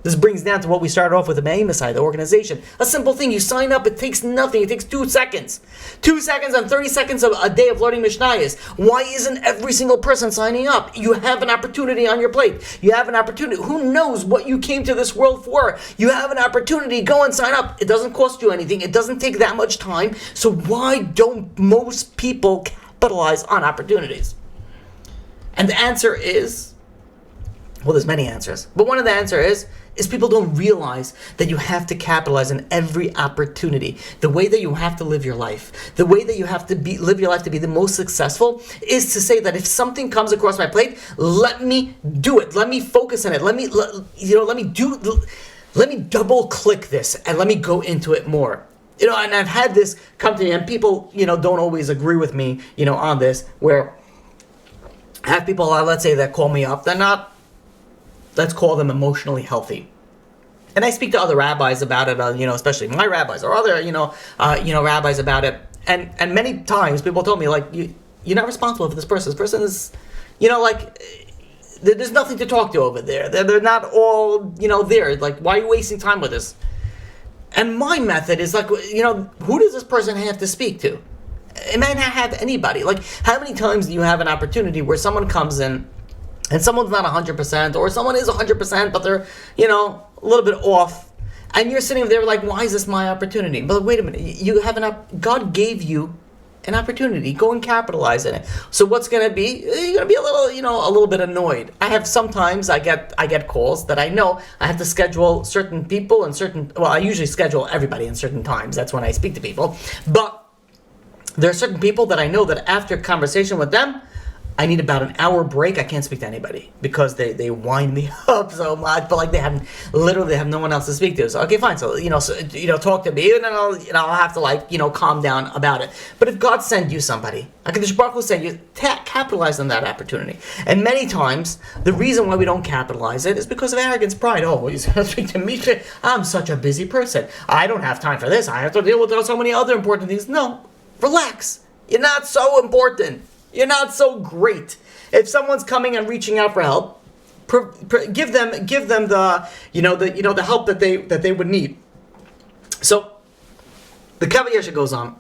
This brings down to what we started off with the Amos, the organization. A simple thing, you sign up, it takes nothing, it takes 2 seconds. 2 seconds and 30 seconds of a day of learning Mishnayos. Why isn't every single person signing up? You have an opportunity on your plate. You have an opportunity. Who knows what you came to this world for? You have an opportunity, go and sign up. It doesn't cost you anything, it doesn't take that much time. So why don't most people capitalize on opportunities? And the answer is, well, there's many answers, but one of the answers is people don't realize that you have to capitalize on every opportunity. The way that you have to live your life, the way that you have to live your life to be the most successful is to say that if something comes across my plate, let me do it. Let me focus on it. Let me double click this and let me go into it more. And I've had this come to me, and people, don't always agree with me, on this, where I have people, let's say, that call me up. They're not, let's call them emotionally healthy. And I speak to other rabbis about it, especially my rabbis or other, rabbis about it. And many times people told me, like, you're not responsible for this person. This person is, there's nothing to talk to over there. They're not all, there. Like, why are you wasting time with this? And my method is like, who does this person have to speak to? It might not have anybody. Like, how many times do you have an opportunity where someone comes in and someone's not 100%, or someone is 100%, but they're, a little bit off, and you're sitting there like, why is this my opportunity? But wait a minute, you have God gave you an opportunity. Go and capitalize in it. So what's going to be? You're going to be a little bit annoyed. Sometimes I get calls that I know I have to schedule certain people and I usually schedule everybody in certain times. That's when I speak to people. But there are certain people that I know that after a conversation with them, I need about an hour break. I can't speak to anybody because they wind me up so much. But like they have no one else to speak to. So okay, fine. So talk to me, and then I'll have to calm down about it. But if God sent you somebody, HaKadosh Baruch Hu sent you, capitalize on that opportunity. And many times the reason why we don't capitalize it is because of arrogance, pride. Oh, he's going to speak to me. I'm such a busy person. I don't have time for this. I have to deal with so many other important things. No, relax. You're not so important. You're not so great. If someone's coming and reaching out for help, give them the help that they would need. So the Kav HaYashar goes on.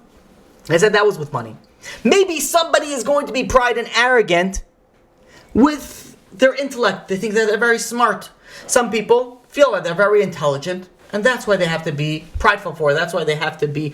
I said that was with money. Maybe somebody is going to be pride and arrogant with their intellect. They think that they're very smart. Some people feel that they're very intelligent. And that's why they have to be prideful for. That's why they have to be,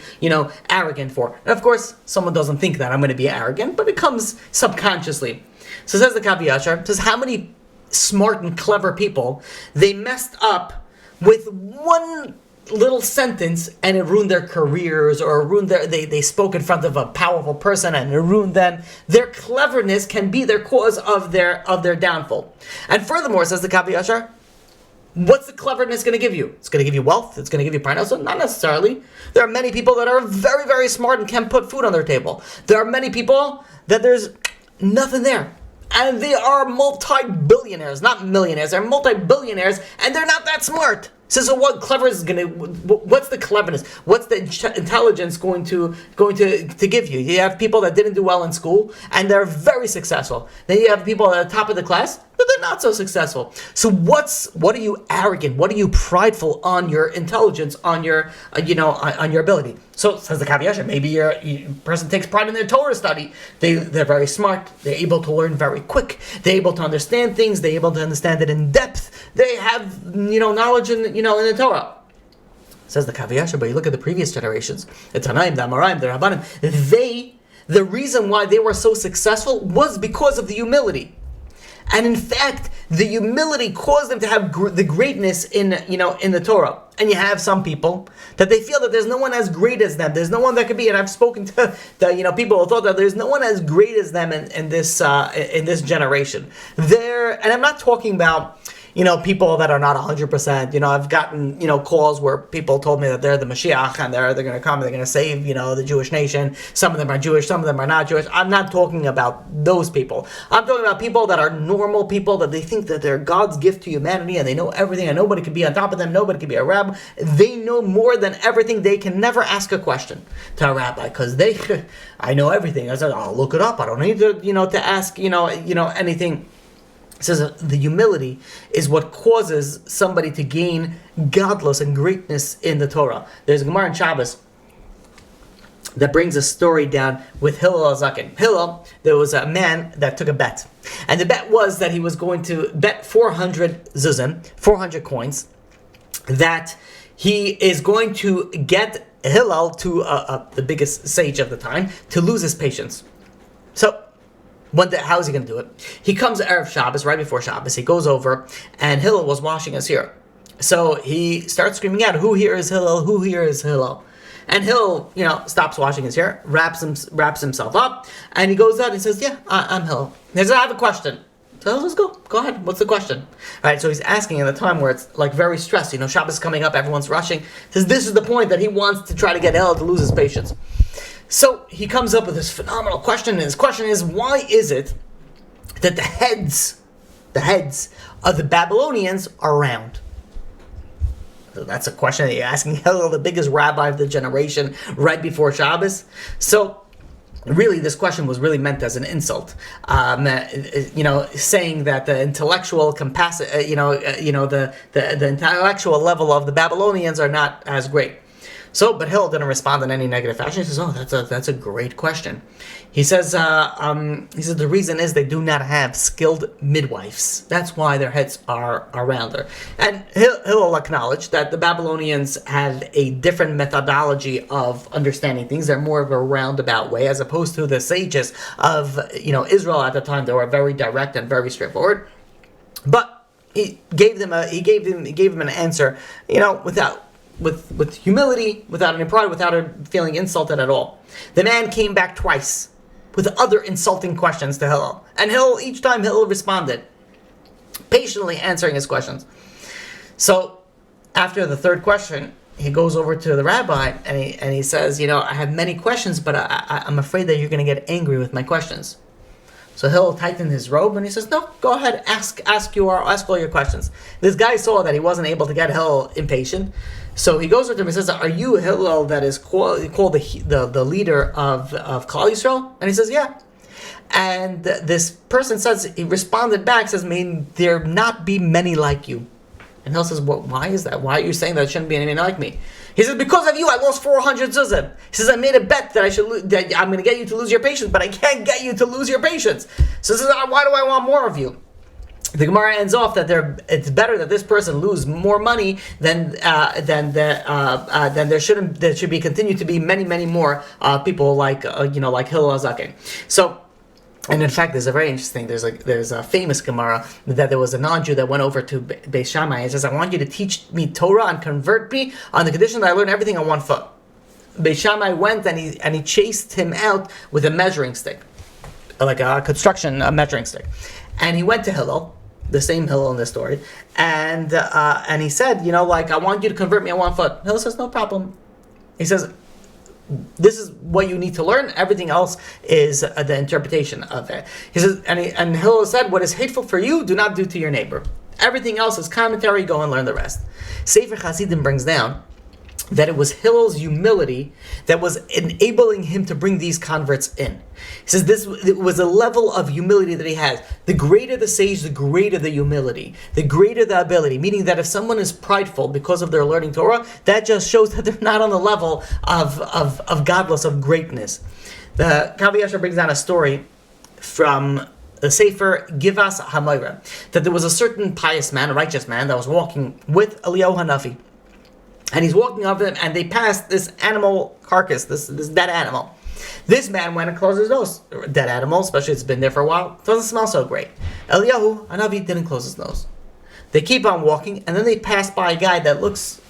arrogant for. And of course, someone doesn't think that I'm going to be arrogant, but it comes subconsciously. So says the Kav HaYashar, says how many smart and clever people, they messed up with one little sentence and it ruined their careers, or ruined they spoke in front of a powerful person and it ruined them. Their cleverness can be their cause of their downfall. And furthermore, says the Kav HaYashar, what's the cleverness going to give you? It's going to give you wealth. It's going to give you pride. So not necessarily. There are many people that are very, very smart and can put food on their table. There are many people that there's nothing there. And they are multi-billionaires, not millionaires. They're multi-billionaires and they're not that smart. So what what's the cleverness? What's the intelligence going to give you? You have people that didn't do well in school and they're very successful. Then you have people at the top of the class, but they're not so successful. So what are you arrogant? What are you prideful on your intelligence, on your on your ability? So says the Kav HaYashar, maybe your person takes pride in their Torah study. They're very smart. They're able to learn very quick. They're able to understand things. They're able to understand it in depth. They have knowledge in the Torah. Says the Kav HaYashar, but you look at the previous generations, the Tanaim, the Amoraim, the Rabbanim, the reason why they were so successful was because of the humility. And in fact, the humility caused them to have the greatness in the Torah. And you have some people that they feel that there's no one as great as them. There's no one that could be. And I've spoken to people who thought that there's no one as great as them in this generation. And I'm not talking about people that are not 100%. I've gotten, calls where people told me that they're the Mashiach and they're going to come and they're going to save, the Jewish nation. Some of them are Jewish, some of them are not Jewish. I'm not talking about those people. I'm talking about people that are normal people, that they think that they're God's gift to humanity and they know everything and nobody can be on top of them, nobody can be a rabbi. They know more than everything. They can never ask a question to a rabbi because I know everything. I said, I'll look it up. I don't need to ask, anything. It says the humility is what causes somebody to gain godless and greatness in the Torah. There's a Gemara in Shabbos that brings a story down with Hillel HaZaken. Hillel, there was a man that took a bet. And the bet was that he was going to bet 400 zuzim, 400 coins, that he is going to get Hillel, to the biggest sage of the time, to lose his patience. So, how is he going to do it? He comes Erev Shabbos, right before Shabbos. He goes over, and Hillel was washing his hair. So he starts screaming out, "Who here is Hillel? Who here is Hillel?" And Hillel, stops washing his hair, wraps himself up, and he goes out and says, "Yeah, I'm Hillel." He says, "I have a question." So let's go. Go ahead. What's the question? All right. So he's asking at the time where it's like very stressed. Shabbos is coming up, everyone's rushing. He says this is the point that he wants to try to get Hillel to lose his patience. So he comes up with this phenomenal question, and his question is, why is it that the heads of the Babylonians are round? So that's a question that you're asking Hillel, the biggest rabbi of the generation, right before Shabbos. So really, this question was really meant as an insult, saying that the intellectual capacity, the intellectual level of the Babylonians are not as great. So, but Hillel didn't respond in any negative fashion. He says, "Oh, that's a great question." He says, the reason is they do not have skilled midwives. That's why their heads are rounder. And Hillel acknowledged that the Babylonians had a different methodology of understanding things. They're more of a roundabout way, as opposed to the sages of Israel at the time. They were very direct and very straightforward. But he gave them an answer, with humility, without any pride, without feeling insulted at all. The man came back twice with other insulting questions to Hillel. And each time Hillel responded, patiently answering his questions. So, after the third question, he goes over to the rabbi and he says, I have many questions, but I'm afraid that you're going to get angry with my questions. So Hillel tightened his robe and he says, "No, go ahead, ask all your questions." This guy saw that he wasn't able to get Hillel impatient, so he goes with him and says, "Are you Hillel that is called the leader of Klal Yisrael?" And he says, "Yeah." And this person he responded back, says, "May there not be many like you." And Hillel says, "Well, why is that? Why are you saying that there shouldn't be any like me?" He says, "Because of you, I lost 400 zuzim." He says, "I made a bet that that I'm going to get you to lose your patience, but I can't get you to lose your patience." So he says, "Why do I want more of you?" The Gemara ends off that it's better that this person lose more money than there should be continue to be many more people like Hillel HaZaken. So. And in fact, there's a famous Gemara that there was a non-Jew that went over to Beis Shammai and says, "I want you to teach me Torah and convert me on the condition that I learn everything on one foot." Beis Shammai went and he chased him out with a measuring stick, like a measuring stick. And he went to Hillel, the same Hillel in this story, and he said, "I want you to convert me on one foot." Hillel says, "No problem." He says, "This is what you need to learn. Everything else is the interpretation of it." He says, and Hillel said, "What is hateful for you, do not do to your neighbor. Everything else is commentary. Go and learn the rest." Sefer Hasidim brings down that it was Hillel's humility that was enabling him to bring these converts in. He says it was a level of humility that he has. The greater the sage, the greater the humility, the greater the ability. Meaning that if someone is prideful because of their learning Torah, that just shows that they're not on the level of godless, of greatness. The Kav HaYashar brings down a story from the Sefer Givas HaMoira, that there was a certain pious man, a righteous man, that was walking with Eliyahu Hanafi. And he's walking up them, and they passed this animal carcass, this dead animal. This man went and closed his nose. Dead animal, especially if it's been there for a while, doesn't smell so great. Eliyahu Hanavi didn't close his nose. They keep on walking, and then they pass by a guy that looks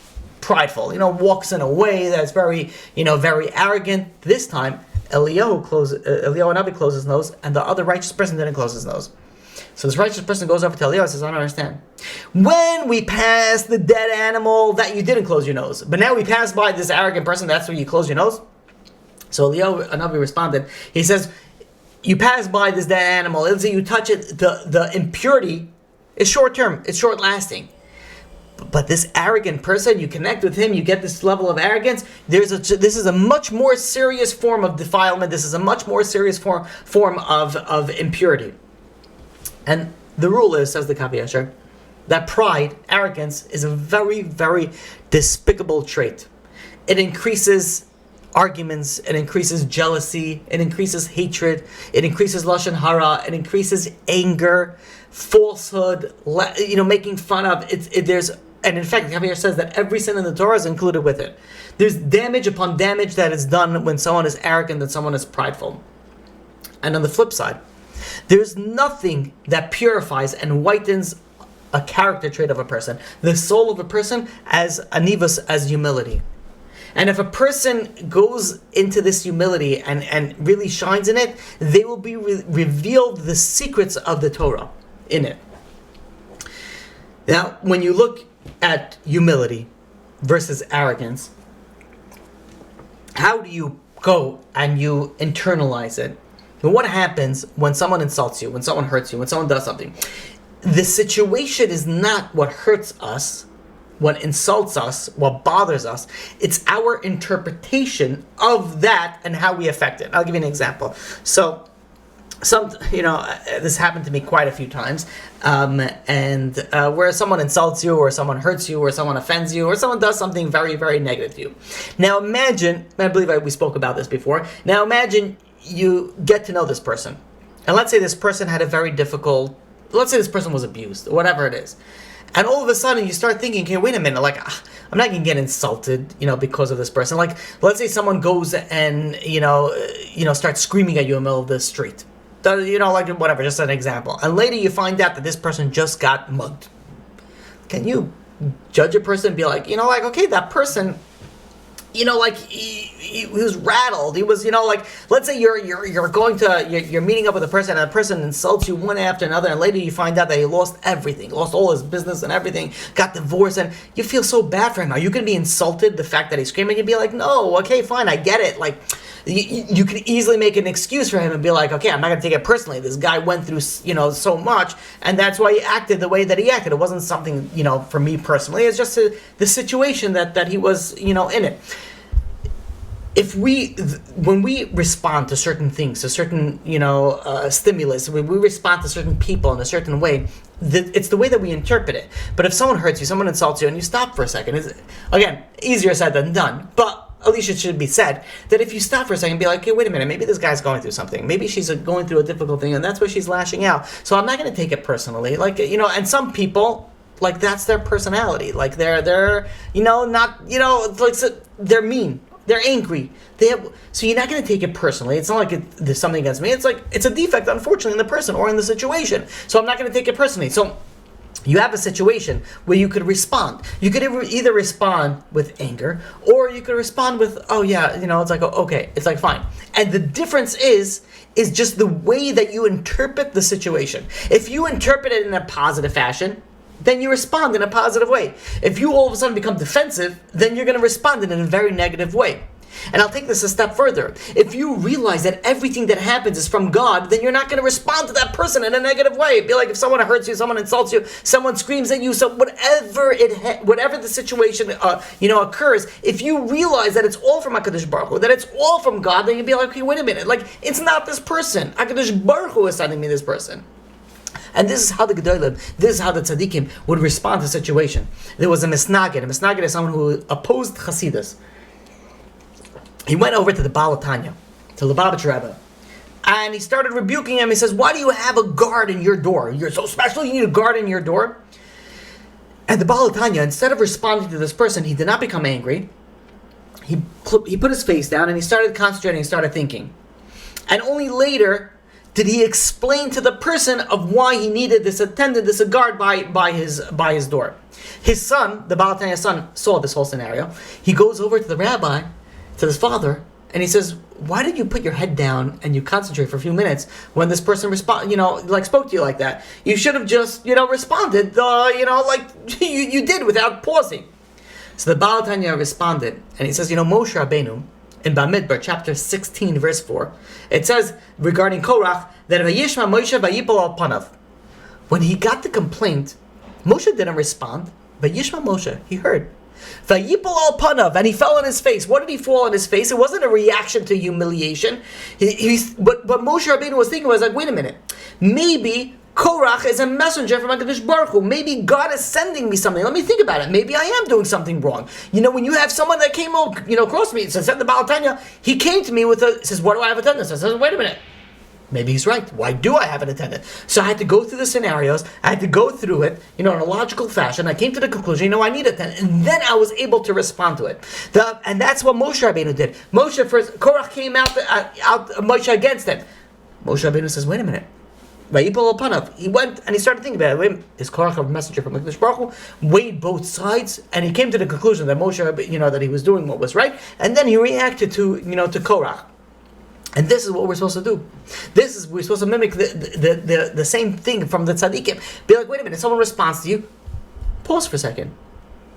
prideful, walks in a way that's very, very arrogant. This time, Eliyahu Hanavi closed his nose, and the other righteous person didn't close his nose. So this righteous person goes over to Eliyahu and says, I don't understand. When we passed the dead animal, that you didn't close your nose. But now we passed by this arrogant person, that's where you close your nose? So Eliyahu Hanavi responded, he says, you pass by this dead animal, let's say you touch it, the impurity is short term, it's short lasting. But this arrogant person, you connect with him, you get this level of arrogance. This is a much more serious form of defilement. This is a much more serious form of impurity. And the rule is, says the Kav HaYashar, that pride, arrogance, is a very, very despicable trait. It increases arguments, it increases jealousy, it increases hatred, it increases lashon hara, it increases anger, falsehood, making fun of. And in fact, the Kav HaYashar says that every sin in the Torah is included with it. There's damage upon damage that is done when someone is arrogant and someone is prideful. And on the flip side, there's nothing that purifies and whitens a character trait of a person, the soul of a person, as anivus, as humility. And if a person goes into this humility and really shines in it, they will be revealed the secrets of the Torah in it. Now, when you look at humility versus arrogance, how do you go and you internalize it? But what happens when someone insults you, when someone hurts you, when someone does something? The situation is not what hurts us, what insults us, what bothers us. It's our interpretation of that and how we affect it. I'll give you an example. So, this happened to me quite a few times, where someone insults you, or someone hurts you, or someone offends you, or someone does something very, very negative to you. Now imagine, I believe we spoke about this before, now imagine you get to know this person. And let's say this person had a very difficult, let's say this person was abused, or whatever it is. And all of a sudden you start thinking, okay, wait a minute, I'm not going to get insulted, because of this person. Let's say someone goes and, starts screaming at you in the middle of the street. Whatever, just an example. And later you find out that this person just got mugged. Can you judge a person and be like, okay, that person, he was rattled. He was, let's say you're meeting up with a person and the person insults you one after another, and later you find out that he lost everything, lost all his business and everything, got divorced, and you feel so bad for him. Are you going to be insulted the fact that he's screaming? You'd be like, no, okay, fine, I get it. You could easily make an excuse for him and be like, okay, I'm not going to take it personally. This guy went through, so much, and that's why he acted the way that he acted. It wasn't something, for me personally. It's just the situation that he was, in it. When we respond to certain things, to certain, stimulus, when we respond to certain people in a certain way, it's the way that we interpret it. But if someone hurts you, someone insults you, and you stop for a second, again, easier said than done, but at least it should be said, that if you stop for a second and be like, okay, wait a minute, maybe this guy's going through something. Maybe she's going through a difficult thing, and that's why she's lashing out. So I'm not going to take it personally. And some people, that's their personality. They're they're mean. They're angry. So you're not going to take it personally. It's not like there's something against me. It's it's a defect, unfortunately, in the person or in the situation. So I'm not going to take it personally. So you have a situation where you could respond. You could either respond with anger, or you could respond with, oh yeah, okay, it's fine. And the difference is just the way that you interpret the situation. If you interpret it in a positive fashion, then you respond in a positive way. If you all of a sudden become defensive, then you're going to respond in a very negative way. And I'll take this a step further. If you realize that everything that happens is from God, then you're not going to respond to that person in a negative way. It'd be like if someone hurts you, someone insults you, someone screams at you, so whatever the situation occurs, if you realize that it's all from HaKadosh Baruch Hu, that it's all from God, then you'd be like, okay, wait a minute, it's not this person. HaKadosh Baruch Hu is sending me this person. And this is how the Gedolim, this is how the Tzaddikim would respond to the situation. There was a Misnagid. A Misnagid is someone who opposed Chasidus. He went over to the Baal Tanya, to the Lubavitch Rebbe, and he started rebuking him. He says, why do you have a guard in your door? You're so special, you need a guard in your door? And the Baal Tanya, instead of responding to this person, he did not become angry. he put his face down and he started concentrating and started thinking. And only later did he explain to the person of why he needed this attendant, this guard by his door. His son, the Baal Tanya's son, saw this whole scenario. He goes over to the rabbi, to his father, and he says, "Why did you put your head down and you concentrate for a few minutes when this person spoke to you like that? You should have just, responded, like you did without pausing." So the Baal Tanya responded, and he says, Moshe Rabbeinu, in Bamidbar, chapter 16, verse 4, it says regarding Korach that Vayishma Moshe vayipol al panav. When he got the complaint, Moshe didn't respond. Vayishma Moshe, he heard. Vayipol al panav, and he fell on his face. What did he fall on his face? It wasn't a reaction to humiliation. But Moshe Rabbeinu was thinking, was like, wait a minute, maybe Korach is a messenger from HaKadosh Baruch Hu. Maybe God is sending me something. Let me think about it. Maybe I am doing something wrong. When you have someone that came across me, said the Baal Tanya, he came to me says, what do I have attendance? I said, wait a minute. Maybe he's right. Why do I have an attendant? So I had to go through the scenarios. I had to go through it, in a logical fashion. I came to the conclusion, I need a attendant. And then I was able to respond to it. And that's what Moshe Rabbeinu did. Korach came out Moshe against him. Moshe Rabbeinu says, wait a minute. He went and he started thinking about it. Wait, is Korach a messenger from HaKadosh Baruch Hu? Weighed both sides, and he came to the conclusion that Moshe, that he was doing what was right, and then he reacted to Korach. And this is what we're supposed to do. We're supposed to mimic the same thing from the tzaddikim. Be like, wait a minute, someone responds to you, pause for a second.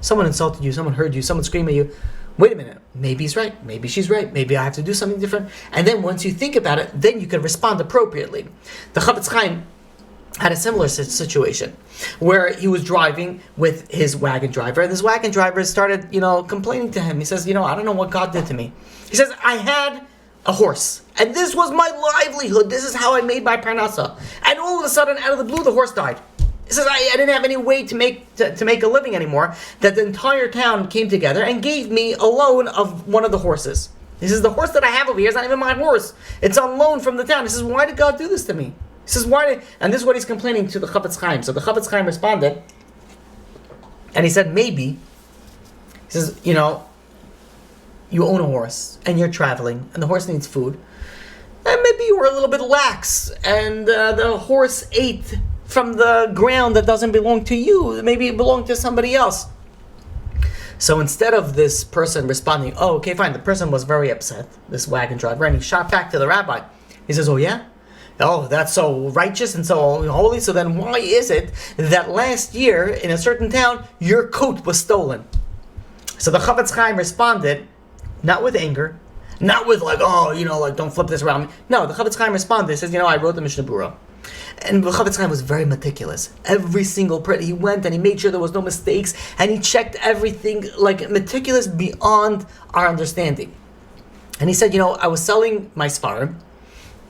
Someone insulted you, someone heard you, someone screamed at you. Wait a minute, maybe he's right, maybe she's right, maybe I have to do something different. And then once you think about it, then you can respond appropriately. The Chafetz Chaim had a similar situation where he was driving with his wagon driver, and this wagon driver started, complaining to him. He says, I don't know what God did to me. He says, I had a horse, and this was my livelihood. This is how I made my parnasa. And all of a sudden, out of the blue, the horse died. He says, I didn't have any way to make a living anymore, that the entire town came together and gave me a loan of one of the horses. He says, the horse that I have over here is not even my horse. It's on loan from the town. He says, why did God do this to me? He says, and this is what he's complaining to the Chafetz Chaim. So the Chafetz Chaim responded, and he said, maybe, he says, you own a horse, and you're traveling, and the horse needs food, and maybe you were a little bit lax, and the horse ate from the ground that doesn't belong to you. Maybe it belonged to somebody else. So instead of this person responding, oh, okay, fine, the person was very upset, this wagon driver, and he shot back to the rabbi. He says, oh yeah? Oh, that's so righteous and so holy. So then why is it that last year in a certain town, your coat was stolen? So the Chafetz Chaim responded, not with anger, not with don't flip this around. No, the Chafetz Chaim responded. He says, I wrote the Mishnah Berurah. And the Chafetz Chaim was very meticulous. Every single print, he went and he made sure there was no mistakes, and he checked everything, meticulous beyond our understanding. And he said, I was selling my Sfarim.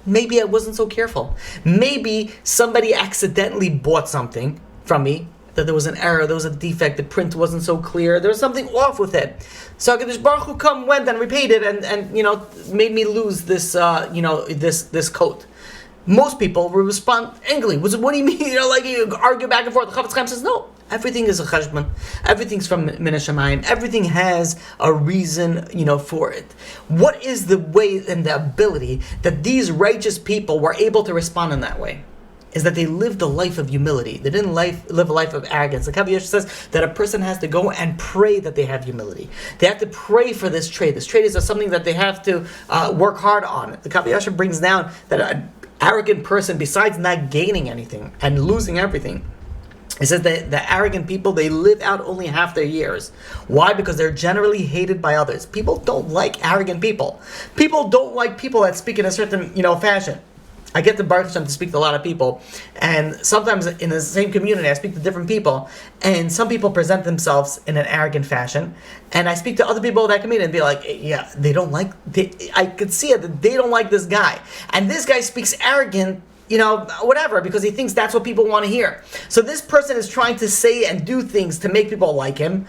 Maybe I wasn't so careful. Maybe somebody accidentally bought something from me, that there was an error, there was a defect, the print wasn't so clear, there was something off with it. So HaKadosh Baruch Hu went and repaid it and made me lose this this coat. Most people will respond angrily. What do you mean? You argue back and forth. The Chafetz Chaim says, no, everything is a cheshbon. Everything's from Min HaShamayim. Everything has a reason, for it. What is the way and the ability that these righteous people were able to respond in that way? Is that they lived a life of humility. They didn't live a life of arrogance. The Kav HaYashar says that a person has to go and pray that they have humility. They have to pray for this trait. This trait is something that they have to work hard on. The Kav HaYashar brings down that an arrogant person, besides not gaining anything and losing everything, he says that the arrogant people, they live out only half their years. Why? Because they're generally hated by others. People don't like arrogant people. People don't like people that speak in a certain, fashion. I get to Baruch Hashem to speak to a lot of people, and sometimes in the same community I speak to different people, and some people present themselves in an arrogant fashion, and I speak to other people in that community and be like, yeah, I could see it, that they don't like this guy, and this guy speaks arrogant, whatever, because he thinks that's what people want to hear. So this person is trying to say and do things to make people like him,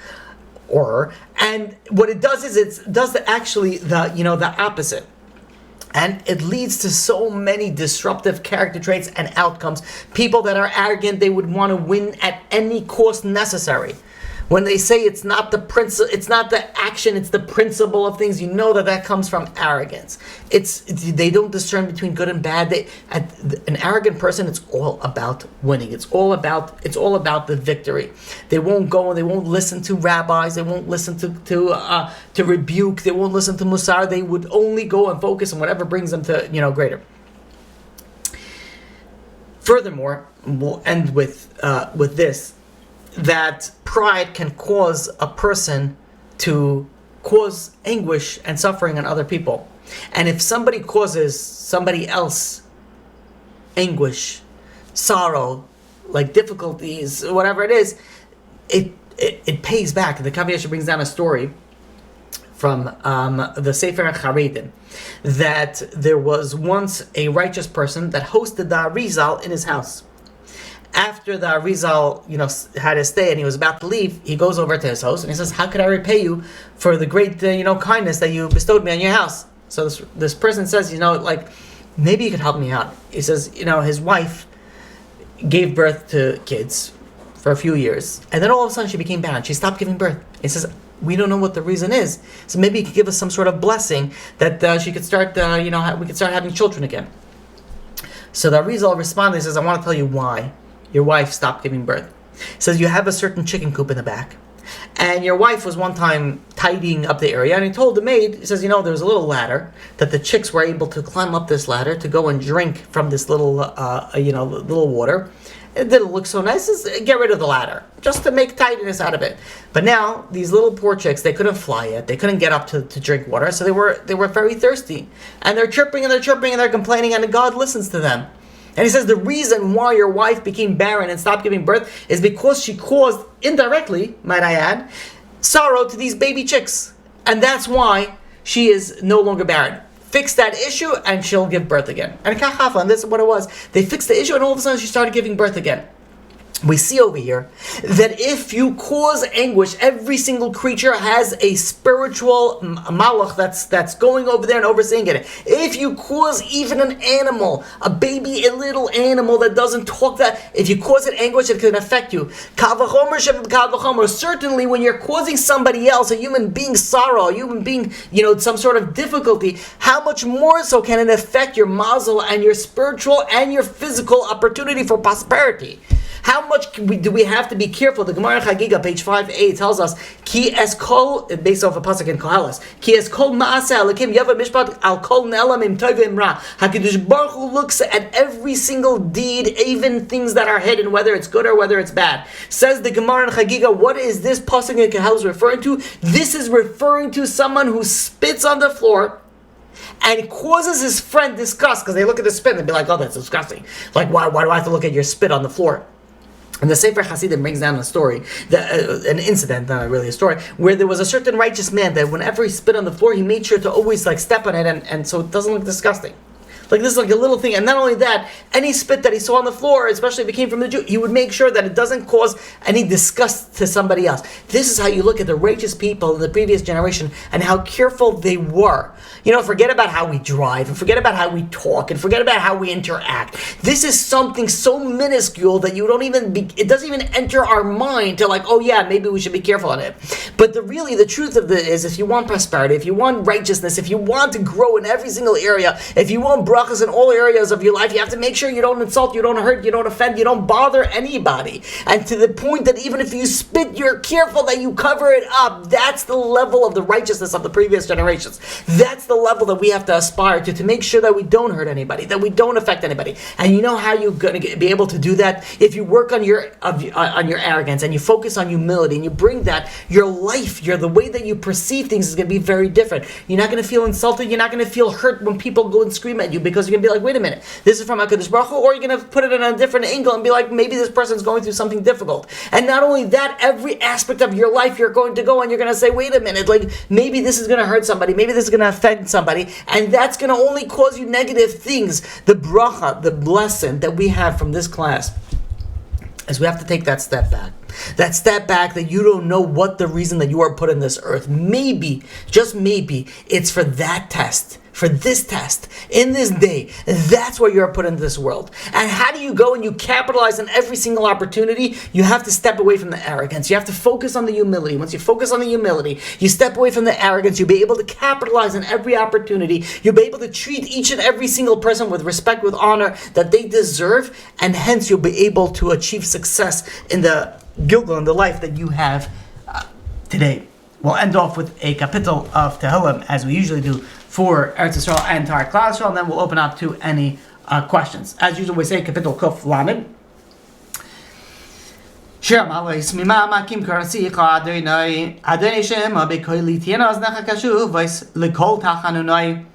and what it does is it does the opposite. And it leads to so many disruptive character traits and outcomes. People that are arrogant, they would want to win at any cost necessary. When they say it's not the it's not the action, it's the principle of things, you know that comes from arrogance. They don't discern between good and bad. An arrogant person, it's all about winning. It's all about the victory. They won't go and they won't listen to rabbis. They won't listen to rebuke. They won't listen to musar. They would only go and focus on whatever brings them to greater. Furthermore, we'll end with this, that pride can cause a person to cause anguish and suffering on other people. And if somebody causes somebody else anguish, sorrow, like difficulties, whatever it is, it pays back. The Kav HaYashar brings down a story from the Sefer Charedim, that there was once a righteous person that hosted the Arizal in his house. After the Arizal, had his stay and he was about to leave, he goes over to his host and he says, "How could I repay you for the great, kindness that you bestowed me on your house?" So this person says, maybe you could help me out. He says, his wife gave birth to kids for a few years, and then all of a sudden she became barren. She stopped giving birth. He says, "We don't know what the reason is. So maybe you could give us some sort of blessing that she could start, we could start having children again." So the Arizal responded. He says, "I want to tell you why your wife stopped giving birth." He says, "You have a certain chicken coop in the back, and your wife was one time tidying up the area, and he told the maid, he says, there was a little ladder that the chicks were able to climb up this ladder to go and drink from this little, little water. It didn't look so nice. Just get rid of the ladder, just to make tidiness out of it. But now these little poor chicks, they couldn't fly yet. They couldn't get up to drink water, so they were very thirsty, and they're chirping and they're chirping and they're complaining, and God listens to them." And he says the reason why your wife became barren and stopped giving birth is because she caused, indirectly, might I add, sorrow to these baby chicks. And that's why she is no longer barren. Fix that issue and she'll give birth again. And this is what it was. They fixed the issue and all of a sudden she started giving birth again. We see over here that if you cause anguish, every single creature has a spiritual malach that's going over there and overseeing it. If you cause even an animal, a little animal that doesn't talk, if you cause it anguish, it can affect you. Kav HaYashar, certainly when you're causing somebody else, a human being, sorrow, a human being, some sort of difficulty, how much more so can it affect your mazel and your spiritual and your physical opportunity for prosperity? How much do we have to be careful? The Gemara Chagiga, page 5a, tells us, Ki es kol, based off a pasuk in Koheles, Ki es kol ma'aseh alekim yava mishpat al kol ne'elamim tovim ra. HaKadosh Baruch Hu looks at every single deed, even things that are hidden, whether it's good or whether it's bad. Says the Gemara in Chagiga, what is this pasuk in Koheles referring to? This is referring to someone who spits on the floor and causes his friend disgust, because they look at the spit and be like, "Oh, that's disgusting. Like, why do I have to look at your spit on the floor?" And the Sefer Hasidim brings down a story, an incident, not really a story, where there was a certain righteous man that whenever he spit on the floor, he made sure to always step on it, and so it doesn't look disgusting. This is a little thing. And not only that, any spit that he saw on the floor, especially if it came from the Jew, he would make sure that it doesn't cause any disgust to somebody else. This is how you look at the righteous people in the previous generation and how careful they were. Forget about how we drive, and forget about how we talk, and forget about how we interact. This is something so minuscule that it doesn't even enter our mind to oh yeah, maybe we should be careful on it. But the truth of it is, if you want prosperity, if you want righteousness, if you want to grow in every single area, if you want brachas in all areas of your life, you have to make sure you don't insult, you don't hurt, you don't offend, you don't bother anybody. And to the point that even if you spit, you're careful that you cover it up. That's the level of the righteousness of the previous generations. That's the level that we have to aspire to make sure that we don't hurt anybody, that we don't affect anybody. And you know how you're going to be able to do that? If you work on your arrogance and you focus on humility and you bring that, your life, the way that you perceive things is going to be very different. You're not going to feel insulted. You're not going to feel hurt when people go and scream at you, because you're going to be like, wait a minute, this is from HaKadosh Baruch Hu, or you're going to put it in a different angle and be like, maybe this person's going through something difficult. And not only that, every aspect of your life you're going to go and you're going to say, wait a minute, maybe this is going to hurt somebody, maybe this is going to offend somebody, and that's going to only cause you negative things. The bracha, the blessing that we have from this class is we have to take that step back. That step back, that you don't know what the reason that you are put in this earth. Maybe, just maybe, it's for that test, for this test, in this day. That's why you're put into this world. And how do you go and you capitalize on every single opportunity? You have to step away from the arrogance. You have to focus on the humility. Once you focus on the humility, you step away from the arrogance, you'll be able to capitalize on every opportunity. You'll be able to treat each and every single person with respect, with honor that they deserve, and hence you'll be able to achieve success in the Gilgal, in the life that you have today. We'll end off with a kapitel of Tehillim, as we usually do for Eretz Yisrael and entire class, and then we'll open up to any questions. As usual, we say kapitel Kuf Lamed. Shir Malais Mima Makim Karasicha Adonai Adonai Shema Bekoili Tiena Aznacha Kashuv Vais Lekol Tachanunai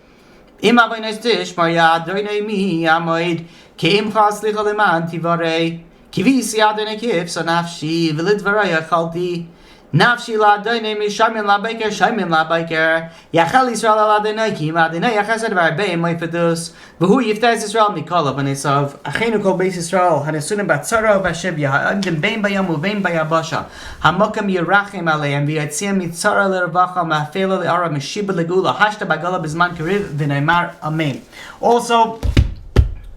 Ima Vainis Tish Maria Adonai Mi Amoid Keim Chas Licha Leman Tivarei Kivisi Adonai Kif Sanafshi Vilidvaraya Chalti Nafshi la Adonai Mishamin la Baker Shamin la Baker Yachal Israel la Adonai Kim Adonai Yachasad Varbe Moifedus V'hu Yiftaz Israel Mikol V'Nisav Achenu Kol Beis Israel Hanesunim Batzara V'Hashem Ya'adim Bein Bayam U'Bein Bayabasha Hamokam Yerachim Aleim V'Yatziam Mitzara L'Ravacha Ma'afela L'Ara Meshiba L'Gula Hashta Bagala B'Zman Kariv V'Neimar Amen. Also,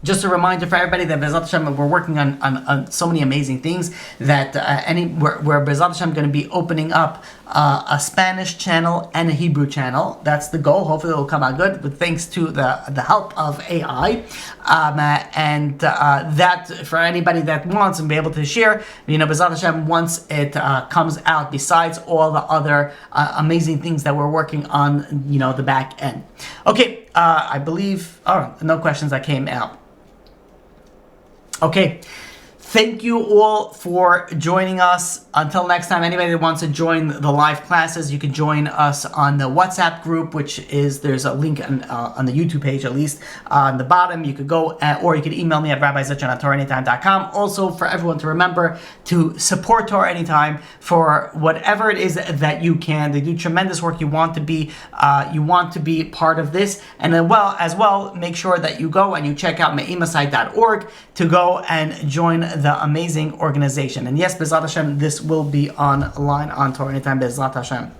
just a reminder for everybody that B'ezrat Hashem, we're working on so many amazing things that where B'ezrat Hashem going to be opening up a Spanish channel and a Hebrew channel. That's the goal. Hopefully it will come out good, but thanks to the help of AI. That for anybody that wants and be able to share, B'ezrat Hashem, once it comes out, besides all the other amazing things that we're working on, the back end. Okay, I believe, no questions that came out. Okay, thank you all for joining us. Until next time, anybody that wants to join the live classes, you can join us on the WhatsApp group, there's a link on the YouTube page, at least on the bottom. You could go, or you could email me at rabbi@torahanytime.com. Also, for everyone to remember to support Torah Anytime for whatever it is that you can. They do tremendous work. You want to be part of this, and then as well, make sure that you go and you check out meimasite.org to go and join the amazing organization. And yes, B'ezrat Hashem, this will be online on Torah Anytime, B'ezrat Hashem.